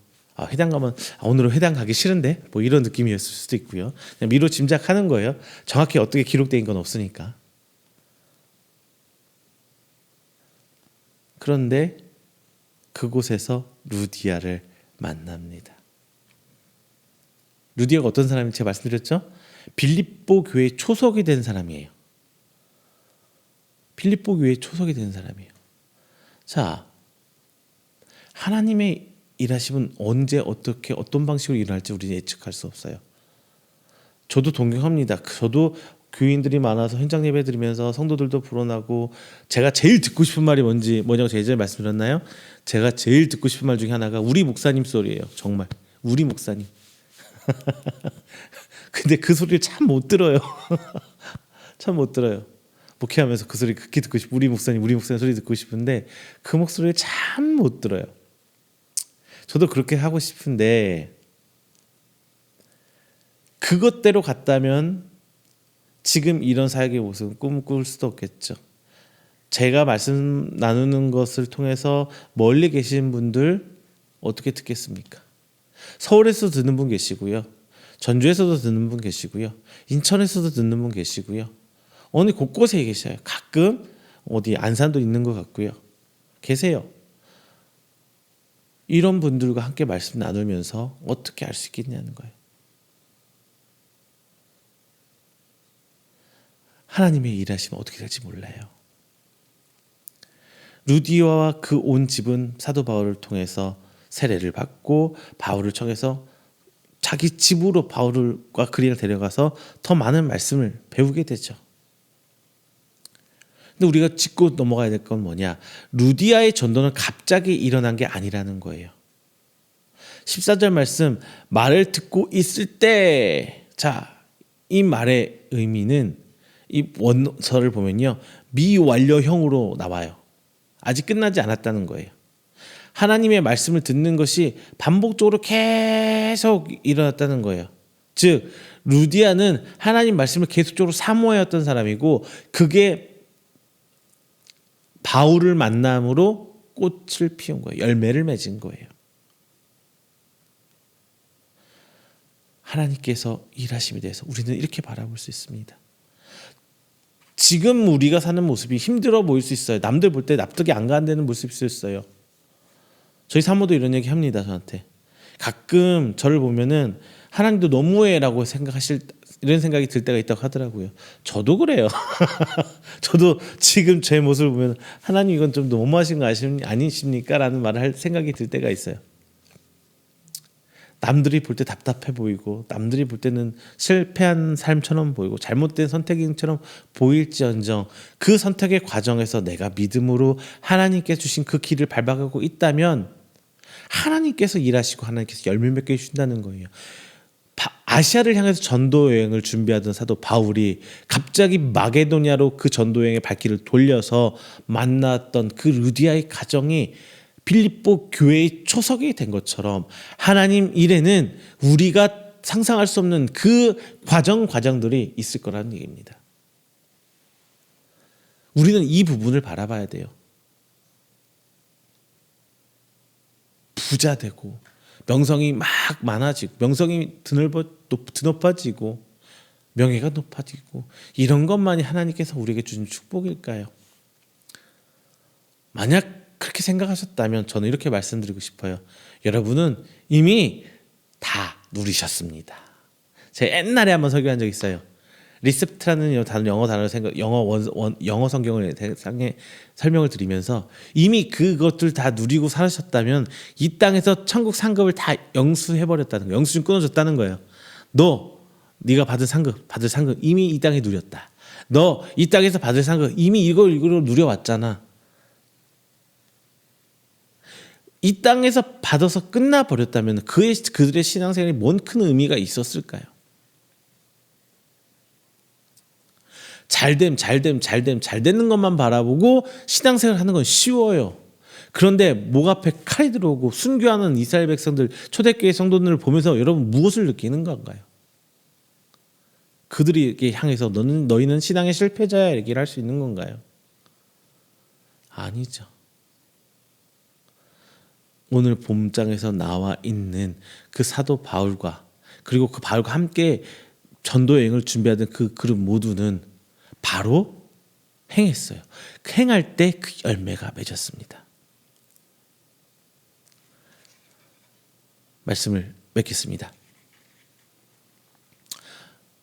회당 가면 오늘은 회당 가기 싫은데 뭐 이런 느낌이었을 수도 있고요. 그냥 미로 짐작하는 거예요. 정확히 어떻게 기록된 건 없으니까. 그런데 그곳에서 루디아를 만납니다. 루디아가 어떤 사람인지 제가 말씀드렸죠? 빌립보 교회 초석이 된 사람이에요. 빌립보 교회 초석이 된 사람이에요. 자, 하나님의 일하심은 언제 어떻게 어떤 방식으로 일어날지 우리는 예측할 수 없어요. 저도 동경합니다. 저도 교인들이 많아서 현장 예배 드리면서 성도들도 불어나고 제가 제일 듣고 싶은 말이 뭐냐고 제가 예전에 말씀드렸나요? 제가 제일 듣고 싶은 말 중에 하나가 우리 목사님 소리예요. 정말 우리 목사님. 근데 그 소리를 참 못 들어요. 참 못 들어요. 목회하면서 그 소리 극히 듣고 싶고 우리 목사님 소리 듣고 싶은데 그 목소리를 참 못 들어요. 저도 그렇게 하고 싶은데 그것대로 갔다면 지금 이런 사역의 모습은 꿈을 꿀 수도 없겠죠. 제가 말씀 나누는 것을 통해서 멀리 계신 분들 어떻게 듣겠습니까? 서울에서도 듣는 분 계시고요. 전주에서도 듣는 분 계시고요. 인천에서도 듣는 분 계시고요. 어느 곳곳에 계셔요. 가끔 어디 안산도 있는 것 같고요. 계세요. 이런 분들과 함께 말씀 나누면서 어떻게 알 수 있겠냐는 거예요. 하나님의 일하시면 어떻게 될지 몰라요. 루디아와 그 온 집은 사도 바울을 통해서 세례를 받고 바울을 통해서 자기 집으로 바울과 그리를 데려가서 더 많은 말씀을 배우게 되죠. 근데 우리가 짚고 넘어가야 될 건 뭐냐? 루디아의 전도는 갑자기 일어난 게 아니라는 거예요. 14절 말씀, 말을 듣고 있을 때, 자, 이 말의 의미는 이 원서를 보면요, 미완료형으로 나와요. 아직 끝나지 않았다는 거예요. 하나님의 말씀을 듣는 것이 반복적으로 계속 일어났다는 거예요. 즉 루디아는 하나님 말씀을 계속적으로 사모하였던 사람이고 그게 바울을 만남으로 꽃을 피운 거예요. 열매를 맺은 거예요. 하나님께서 일하심에 대해서 우리는 이렇게 바라볼 수 있습니다. 지금 우리가 사는 모습이 힘들어 보일 수 있어요. 남들 볼 때 납득이 안 가는 모습일 수 있어요. 저희 사모도 이런 얘기 합니다. 저한테 가끔 저를 보면은 하나님도 너무해라고 이런 생각이 들 때가 있다고 하더라고요. 저도 그래요. 저도 지금 제 모습을 보면 하나님 이건 좀 너무하신 거 아니십니까? 라는 말을 할 생각이 들 때가 있어요. 남들이 볼 때 답답해 보이고 남들이 볼 때는 실패한 삶처럼 보이고 잘못된 선택인처럼 보일지언정 그 선택의 과정에서 내가 믿음으로 하나님께서 주신 그 길을 밟아가고 있다면 하나님께서 일하시고 하나님께서 열매 맺게 해주신다는 거예요. 아시아를 향해서 전도 여행을 준비하던 사도 바울이 갑자기 마게도냐로 그 전도 여행의 발길을 돌려서 만났던 그 루디아의 가정이 빌립보 교회의 초석이 된 것처럼 하나님 일에는 우리가 상상할 수 없는 그 과정들이 있을 거라는 얘기입니다. 우리는 이 부분을 바라봐야 돼요. 부자 되고 명성이 막 많아지고 명성이 드높아지고 명예가 높아지고 이런 것만이 하나님께서 우리에게 주신 축복일까요? 만약 그렇게 생각하셨다면 저는 이렇게 말씀드리고 싶어요. 여러분은 이미 다 누리셨습니다. 제가 옛날에 한번 설교한 적 있어요. 리셉트라는 영어 단어를 영어 성경을 설명을 드리면서 이미 그것들 다 누리고 살으셨다면 이 땅에서 천국 상급을 다 영수해버렸다는 거예요. 영수증 끊어줬다는 거예요. 너 네가 받을 상급 이미 이 땅에 누렸다. 너 이 땅에서 받을 상급 이미 이걸 누려왔잖아. 이 땅에서 받아서 끝나버렸다면 그들의 신앙생활이 뭔 큰 의미가 있었을까요? 잘 되는 것만 바라보고 신앙생활 하는 건 쉬워요. 그런데 목 앞에 칼이 들어오고 순교하는 이스라엘 백성들, 초대교회 성도들을 보면서 여러분 무엇을 느끼는 건가요? 그들에게 향해서 너희는 신앙의 실패자야 얘기를 할 수 있는 건가요? 아니죠. 오늘 본장에서 나와 있는 그 사도 바울과 그리고 그 바울과 함께 전도 여행을 준비하던 그 그룹 모두는 바로 행했어요. 행할 때 그 열매가 맺었습니다. 말씀을 맺겠습니다.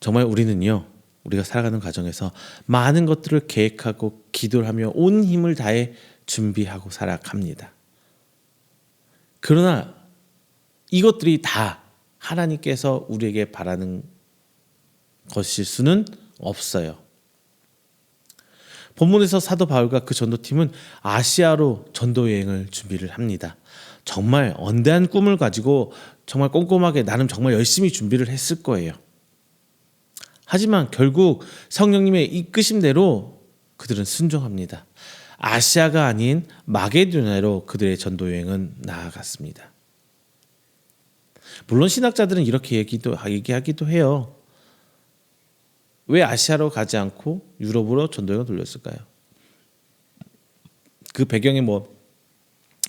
정말 우리가 살아가는 과정에서 많은 것들을 계획하고 기도를 하며 온 힘을 다해 준비하고 살아갑니다. 그러나 이것들이 다 하나님께서 우리에게 바라는 것일 수는 없어요. 본문에서 사도 바울과 그 전도팀은 아시아로 전도 여행을 준비를 합니다. 정말 언대한 꿈을 가지고 정말 꼼꼼하게 나름 정말 열심히 준비를 했을 거예요. 하지만 결국 성령님의 이끄심대로 그들은 순종합니다. 아시아가 아닌 마게도냐로 그들의 전도 여행은 나아갔습니다. 물론 신학자들은 이렇게 얘기하기도 해요. 왜 아시아로 가지 않고 유럽으로 전도여행을 돌렸을까요? 그 배경에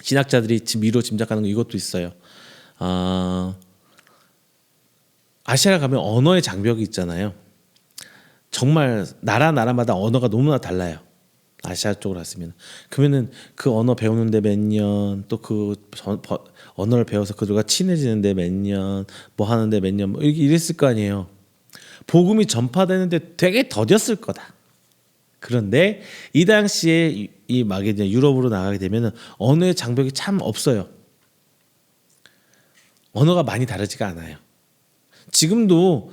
신학자들이 미로 짐작하는 거 이것도 있어요. 아시아 가면 언어의 장벽이 있잖아요. 정말 나라마다 언어가 너무나 달라요. 아시아 쪽으로 갔으면 그러면은 그 언어 배우는데 몇 년, 또 그 언어를 배워서 그들과 친해지는데 몇 년, 뭐 하는데 몇 년, 이랬을 거 아니에요. 복음이 전파되는데 되게 더뎠을 거다. 그런데 이 당시에 이 마게도냐 유럽으로 나가게 되면 언어의 장벽이 참 없어요. 언어가 많이 다르지가 않아요. 지금도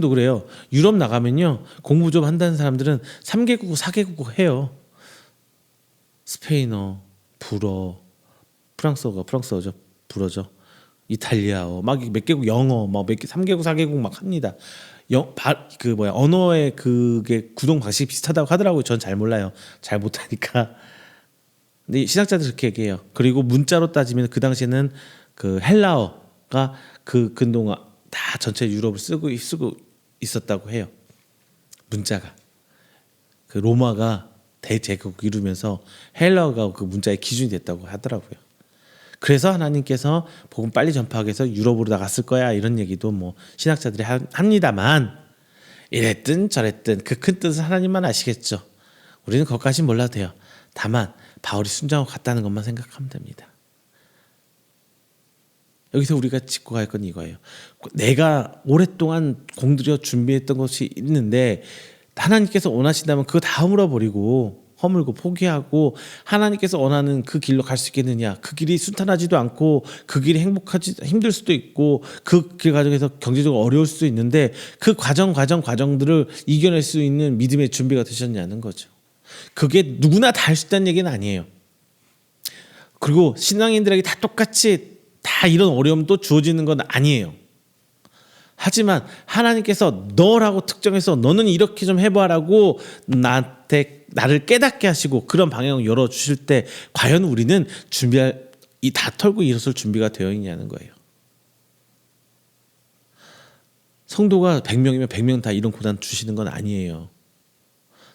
그래요. 유럽 나가면요 공부 좀 한다는 사람들은 3개국, 4개국 해요. 스페인어, 프랑스어죠. 불어죠. 이탈리아어, 막 몇 개국 영어, 막 몇 개 3개국, 4개국 막 합니다. 언어의 그게 구동 방식이 비슷하다고 하더라고요. 전 잘 몰라요. 잘 못하니까. 근데 신학자들 그렇게 얘기해요. 그리고 문자로 따지면 그 당시에는 그 헬라어가 그동안 다 전체 유럽을 쓰고 있었다고 해요. 문자가 그 로마가 대제국 이루면서 헬라어가 그 문자의 기준이 됐다고 하더라고요. 그래서 하나님께서 복음 빨리 전파하기 위해서 유럽으로 나갔을 거야 이런 얘기도 신학자들이 합니다만 이랬든 저랬든 그 큰 뜻은 하나님만 아시겠죠. 우리는 그것까지는 몰라도 돼요. 다만 바울이 순종하고 갔다는 것만 생각하면 됩니다. 여기서 우리가 짚고 갈 건 이거예요. 내가 오랫동안 공들여 준비했던 것이 있는데 하나님께서 원하신다면 그거 다 허물고 포기하고 하나님께서 원하는 그 길로 갈 수 있겠느냐. 그 길이 순탄하지도 않고 그 길이 힘들 수도 있고 그 길 과정에서 경제적으로 어려울 수도 있는데 그 과정들을 이겨낼 수 있는 믿음의 준비가 되셨냐는 거죠. 그게 누구나 다 할 수 있다는 얘기는 아니에요. 그리고 신앙인들에게 다 똑같이 다 이런 어려움도 주어지는 건 아니에요. 하지만 하나님께서 너라고 특정해서 너는 이렇게 좀 해봐라고 나를 깨닫게 하시고 그런 방향을 열어주실 때 과연 우리는 준비할 이 다 털고 일어설 준비가 되어 있냐는 거예요. 성도가 100명이면 100명 다 이런 고난 주시는 건 아니에요.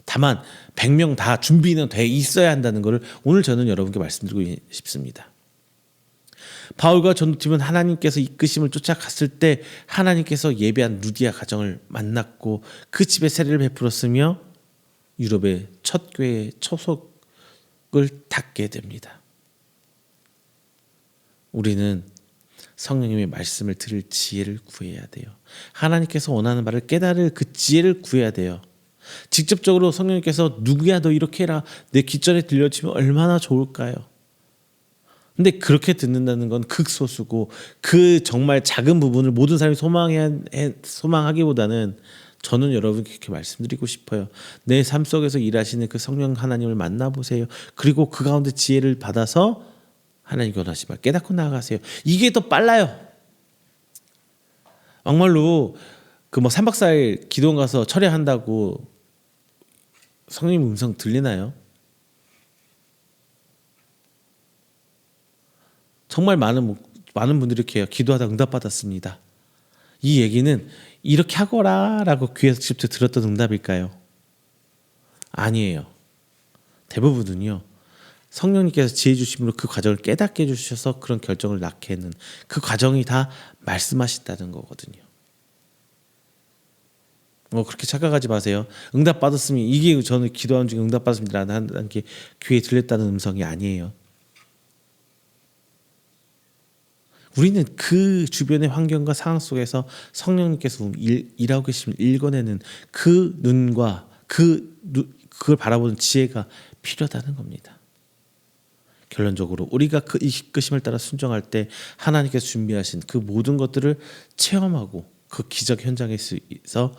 다만 100명 다 준비는 돼 있어야 한다는 것을 오늘 저는 여러분께 말씀드리고 싶습니다. 바울과 전도팀은 하나님께서 이끄심을 쫓아갔을 때 하나님께서 예배한 루디아 가정을 만났고 그 집에 세례를 베풀었으며 유럽의 첫 교회의 초석을 닫게 됩니다. 우리는 성령님의 말씀을 들을 지혜를 구해야 돼요. 하나님께서 원하는 바를 깨달을 그 지혜를 구해야 돼요. 직접적으로 성령님께서 누구야 너 이렇게 해라 내 귓전에 들려주면 얼마나 좋을까요? 근데 그렇게 듣는다는 건 극소수고 그 정말 작은 부분을 모든 사람이 소망하기보다는 저는 여러분께 그렇게 말씀드리고 싶어요. 내 삶 속에서 일하시는 그 성령 하나님을 만나보세요. 그리고 그 가운데 지혜를 받아서 하나님 원하신 말 깨닫고 나아가세요. 이게 더 빨라요. 막말로 그 뭐 3박 4일 기도원 가서 철회한다고 성령 음성 들리나요? 정말 많은 분들이 이렇게 해요. 기도하다 응답받았습니다. 이 얘기는 이렇게 하거라라고 귀에서 직접 들었던 응답일까요? 아니에요. 대부분은요. 성령님께서 지혜 주심으로 그 과정을 깨닫게 해주셔서 그런 결정을 낳게 했는 그 과정이 다 말씀하신다는 거거든요. 그렇게 착각하지 마세요. 응답 받았으면 이게 저는 기도하는 중에 응답 받았습니다라는 게 귀에 들렸다는 음성이 아니에요. 우리는 그 주변의 환경과 상황 속에서 성령님께서 일하고 계심을 읽어내는 그 눈과 그걸 바라보는 지혜가 필요하다는 겁니다. 결론적으로 우리가 그 이끄심을 따라 순종할 때 하나님께서 준비하신 그 모든 것들을 체험하고 그 기적 현장에서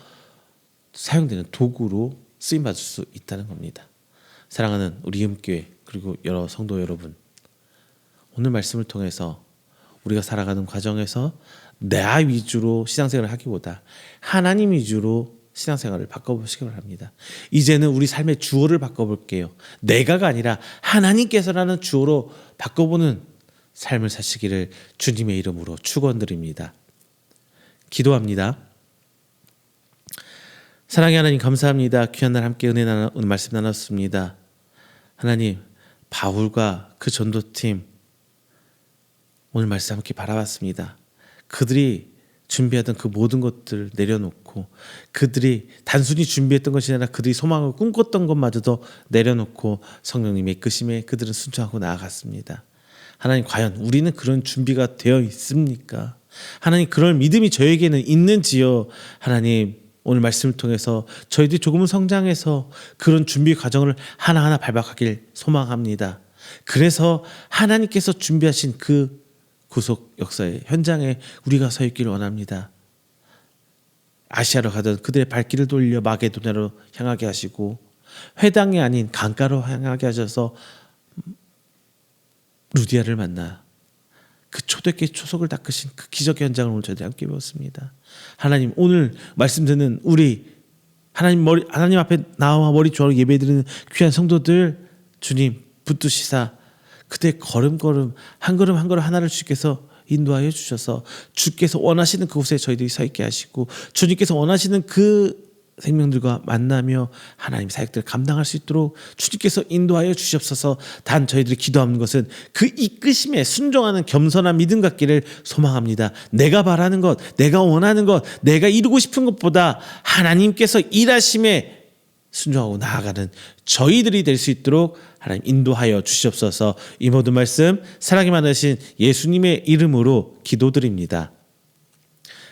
사용되는 도구로 쓰임받을 수 있다는 겁니다. 사랑하는 우리 임교회 그리고 여러 성도 여러분, 오늘 말씀을 통해서 우리가 살아가는 과정에서 나 위주로 신앙생활을 하기보다 하나님 위주로 신앙생활을 바꿔보시기 바랍니다. 이제는 우리 삶의 주어를 바꿔볼게요. 내가가 아니라 하나님께서라는 주어로 바꿔보는 삶을 사시기를 주님의 이름으로 축원드립니다. 기도합니다. 사랑의 하나님 감사합니다. 귀한 날 함께 은혜 오늘 말씀 나눴습니다. 하나님, 바울과 그 전도팀 오늘 말씀 함께 바라봤습니다. 그들이 준비하던 그 모든 것들을 내려놓고 그들이 단순히 준비했던 것이 아니라 그들이 소망을 꿈꿨던 것마저도 내려놓고 성령님의 이끄심에 그들은 순종하고 나아갔습니다. 하나님, 과연 우리는 그런 준비가 되어 있습니까? 하나님, 그럴 믿음이 저에게는 있는지요? 하나님, 오늘 말씀을 통해서 저희들이 조금은 성장해서 그런 준비 과정을 하나하나 밟아가길 소망합니다. 그래서 하나님께서 준비하신 그 구속 역사의 현장에 우리가 서 있기를 원합니다. 아시아로 가던 그들의 발길을 돌려 마게도냐로 향하게 하시고 회당이 아닌 강가로 향하게 하셔서 루디아를 만나 그 초대교회 초석을 닦으신 그 기적 현장을 오늘 저희들이 함께 배웠습니다. 하나님, 오늘 말씀 듣는 우리 하나님 앞에 나와 머리 조아로 예배드리는 귀한 성도들, 주님 붙드시사 그때 걸음걸음 한 걸음 한 걸음 하나를 주께서 인도하여 주셔서 주께서 원하시는 그곳에 저희들이 서 있게 하시고 주님께서 원하시는 그 생명들과 만나며 하나님 사역들을 감당할 수 있도록 주님께서 인도하여 주시옵소서. 단 저희들이 기도하는 것은 그 이끄심에 순종하는 겸손한 믿음 갖기를 소망합니다. 내가 바라는 것, 내가 원하는 것, 내가 이루고 싶은 것보다 하나님께서 일하심에 순종하고 나아가는 저희들이 될 수 있도록 하나님 인도하여 주시옵소서. 이 모든 말씀 사랑이 많으신 예수님의 이름으로 기도드립니다.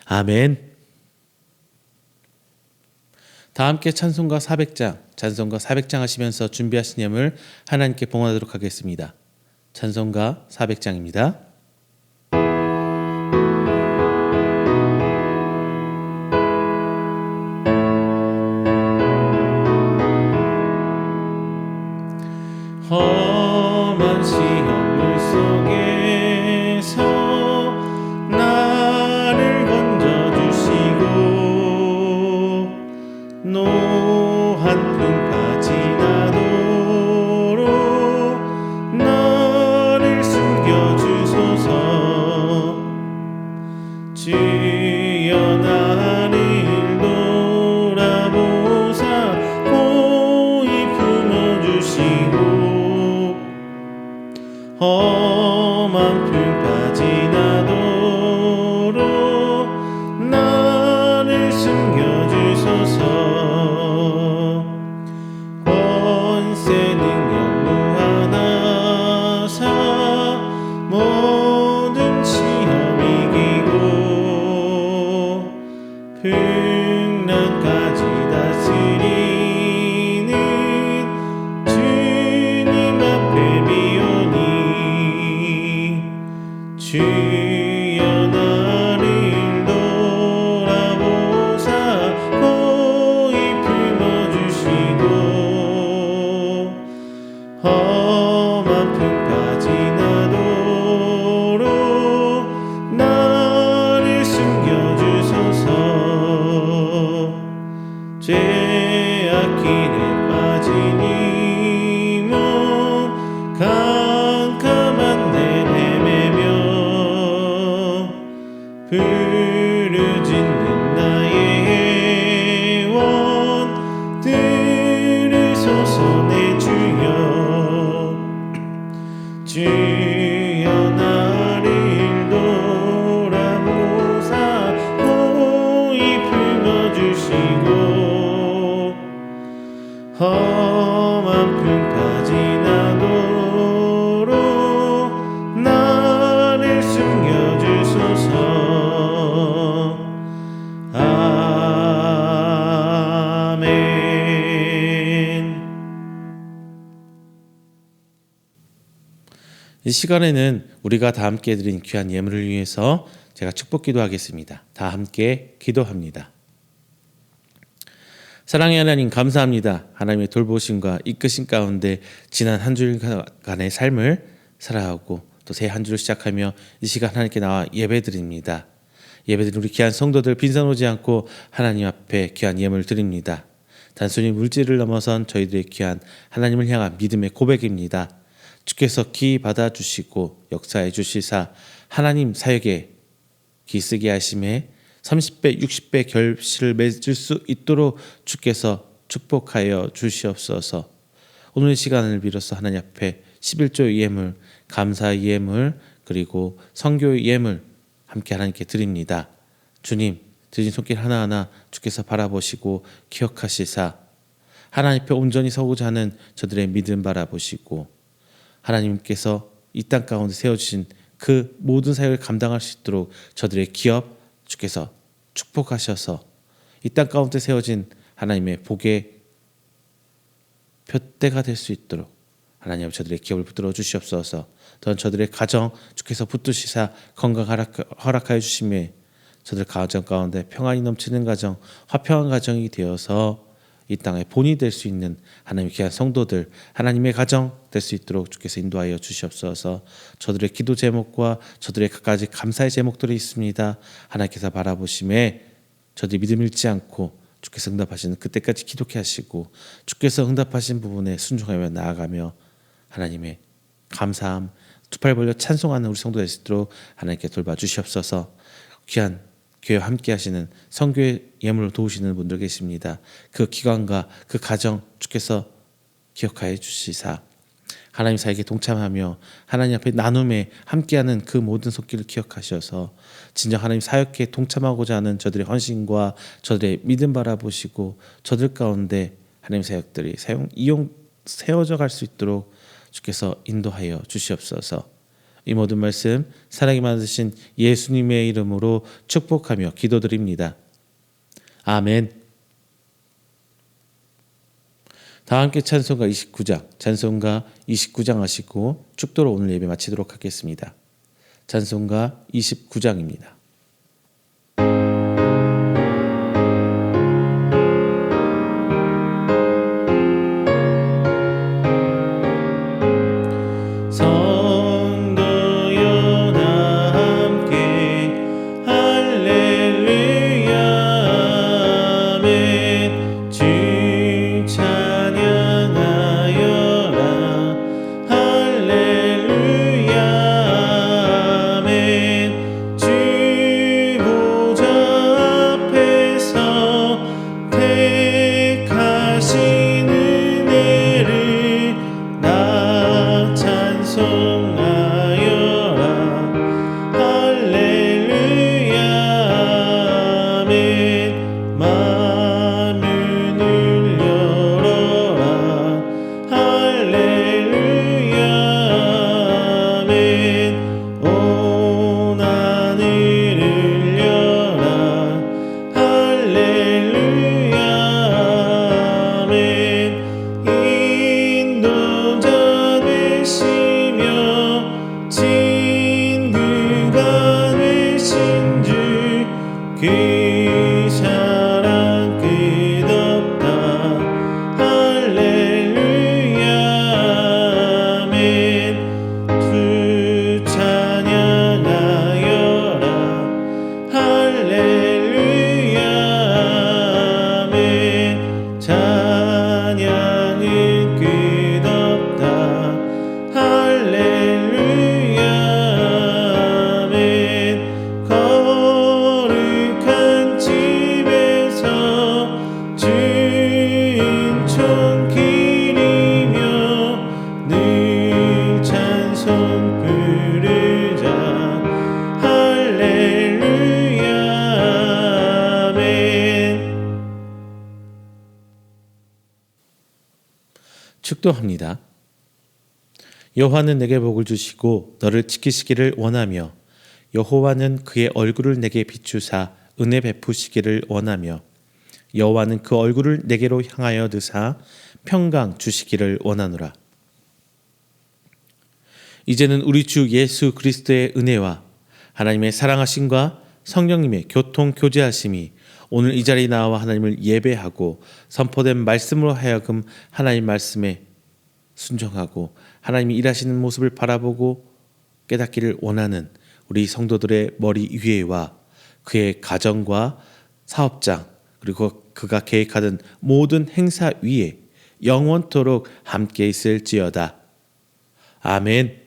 아멘. 다 함께 찬송가 400장 하시면서 준비하신 예물 하나님께 봉헌하도록 하겠습니다. 찬송가 400장입니다. 험한 시험물 속에서 나를 건져주시고 노한 풍파 지나도록 나를 숨겨주소서. 주여 나를 돌아보사 고이 품어주시고 험한 풍파 지나도록 나를 숨겨주소서. 권세 능력 무한하사 모든 시험 이기고 풍랑까지 다스리는 주님 앞에 비오니 험한 풍파 지나도록 나를 숨겨주소서. 죄악 길에 빠진 이 몸 캄캄한 데 헤매며 부르짖는 나의 애원 들으소서. 내 주여 주여 나를 돌아보사 호히 품어주시고 험한 풍파 지나도록 나를 숨겨주소서. 아멘. 이 시간에는 우리가 다 함께 드린 귀한 예물을 위해서 제가 축복 기도하겠습니다. 다 함께 기도합니다. 사랑의 하나님, 감사합니다. 하나님의 돌보심과 이끄심 가운데 지난 한 주일간의 삶을 살아가고 또 새 한 주를 시작하며 이 시간 하나님께 나와 예배드립니다. 예배드린 우리 귀한 성도들 빈손 오지 않고 하나님 앞에 귀한 예물을 드립니다. 단순히 물질을 넘어선 저희들의 귀한 하나님을 향한 믿음의 고백입니다. 주께서 기 받아주시고 역사해 주시사 하나님 사역에 기쓰게 하심에 30배 60배 결실을 맺을 수 있도록 주께서 축복하여 주시옵소서. 오늘 시간을 빌어서 하나님 앞에 11조의 예물, 감사의 예물, 그리고 선교의 예물 함께 하나님께 드립니다. 주님, 드린 손길 하나하나 주께서 바라보시고 기억하시사 하나님 앞에 온전히 서고자 하는 저들의 믿음 바라보시고 하나님께서 이 땅 가운데 세워주신 그 모든 사역을 감당할 수 있도록 저들의 기업 주께서 축복하셔서 이 땅 가운데 세워진 하나님의 복의 표대가 될 수 있도록 하나님 저들의 기업을 붙들어 주시옵소서. 또한 저들의 가정 주께서 붙드시사 건강 허락하여 주시며 저들 가정 가운데 평안이 넘치는 가정, 화평한 가정이 되어서 이 땅의 본이 될 수 있는 하나님의 귀한 성도들, 하나님의 가정 될 수 있도록 주께서 인도하여 주시옵소서. 저들의 기도 제목과 저들의 각가지 감사의 제목들이 있습니다. 하나님께서 바라보심에 저들이 믿음 잃지 않고 주께서 응답하시는 그때까지 기도케 하시고 주께서 응답하신 부분에 순종하며 나아가며 하나님의 감사함, 두 팔 벌려 찬송하는 우리 성도 될 수 있도록 하나님께 돌봐주시옵소서. 귀한 교회와 함께 하시는 선교의 예물로 도우시는 분들 계십니다. 그 기관과 그 가정 주께서 기억하여 주시사 하나님 사역에 동참하며 하나님 앞에 나눔에 함께하는 그 모든 손길을 기억하셔서 진정 하나님 사역에 동참하고자 하는 저들의 헌신과 저들의 믿음 바라보시고 저들 가운데 하나님 사역들이 세워져 갈 수 있도록 주께서 인도하여 주시옵소서. 이 모든 말씀 사랑이 많으신 예수님의 이름으로 축복하며 기도드립니다. 아멘. 다 함께 찬송가 29장 하시고 축도로 오늘 예배 마치도록 하겠습니다. 찬송가 29장입니다. 할렐루야 아멘 주 축도합니다. 여호와는 내게 복을 주시고 너를 지키시기를 원하며 여호와는 그의 얼굴을 내게 비추사 은혜 베푸시기를 원하며 여호와는 그 얼굴을 내게로 향하여 드사 평강 주시기를 원하노라. 이제는 우리 주 예수 그리스도의 은혜와 하나님의 사랑하심과 성령님의 교통 교제하심이 오늘 이 자리에 나와 하나님을 예배하고 선포된 말씀으로 하여금 하나님 말씀에 순종하고 하나님이 일하시는 모습을 바라보고 깨닫기를 원하는 우리 성도들의 머리 위에와 그의 가정과 사업장 그리고 그가 계획하던 모든 행사 위에 영원토록 함께 있을지어다. 아멘.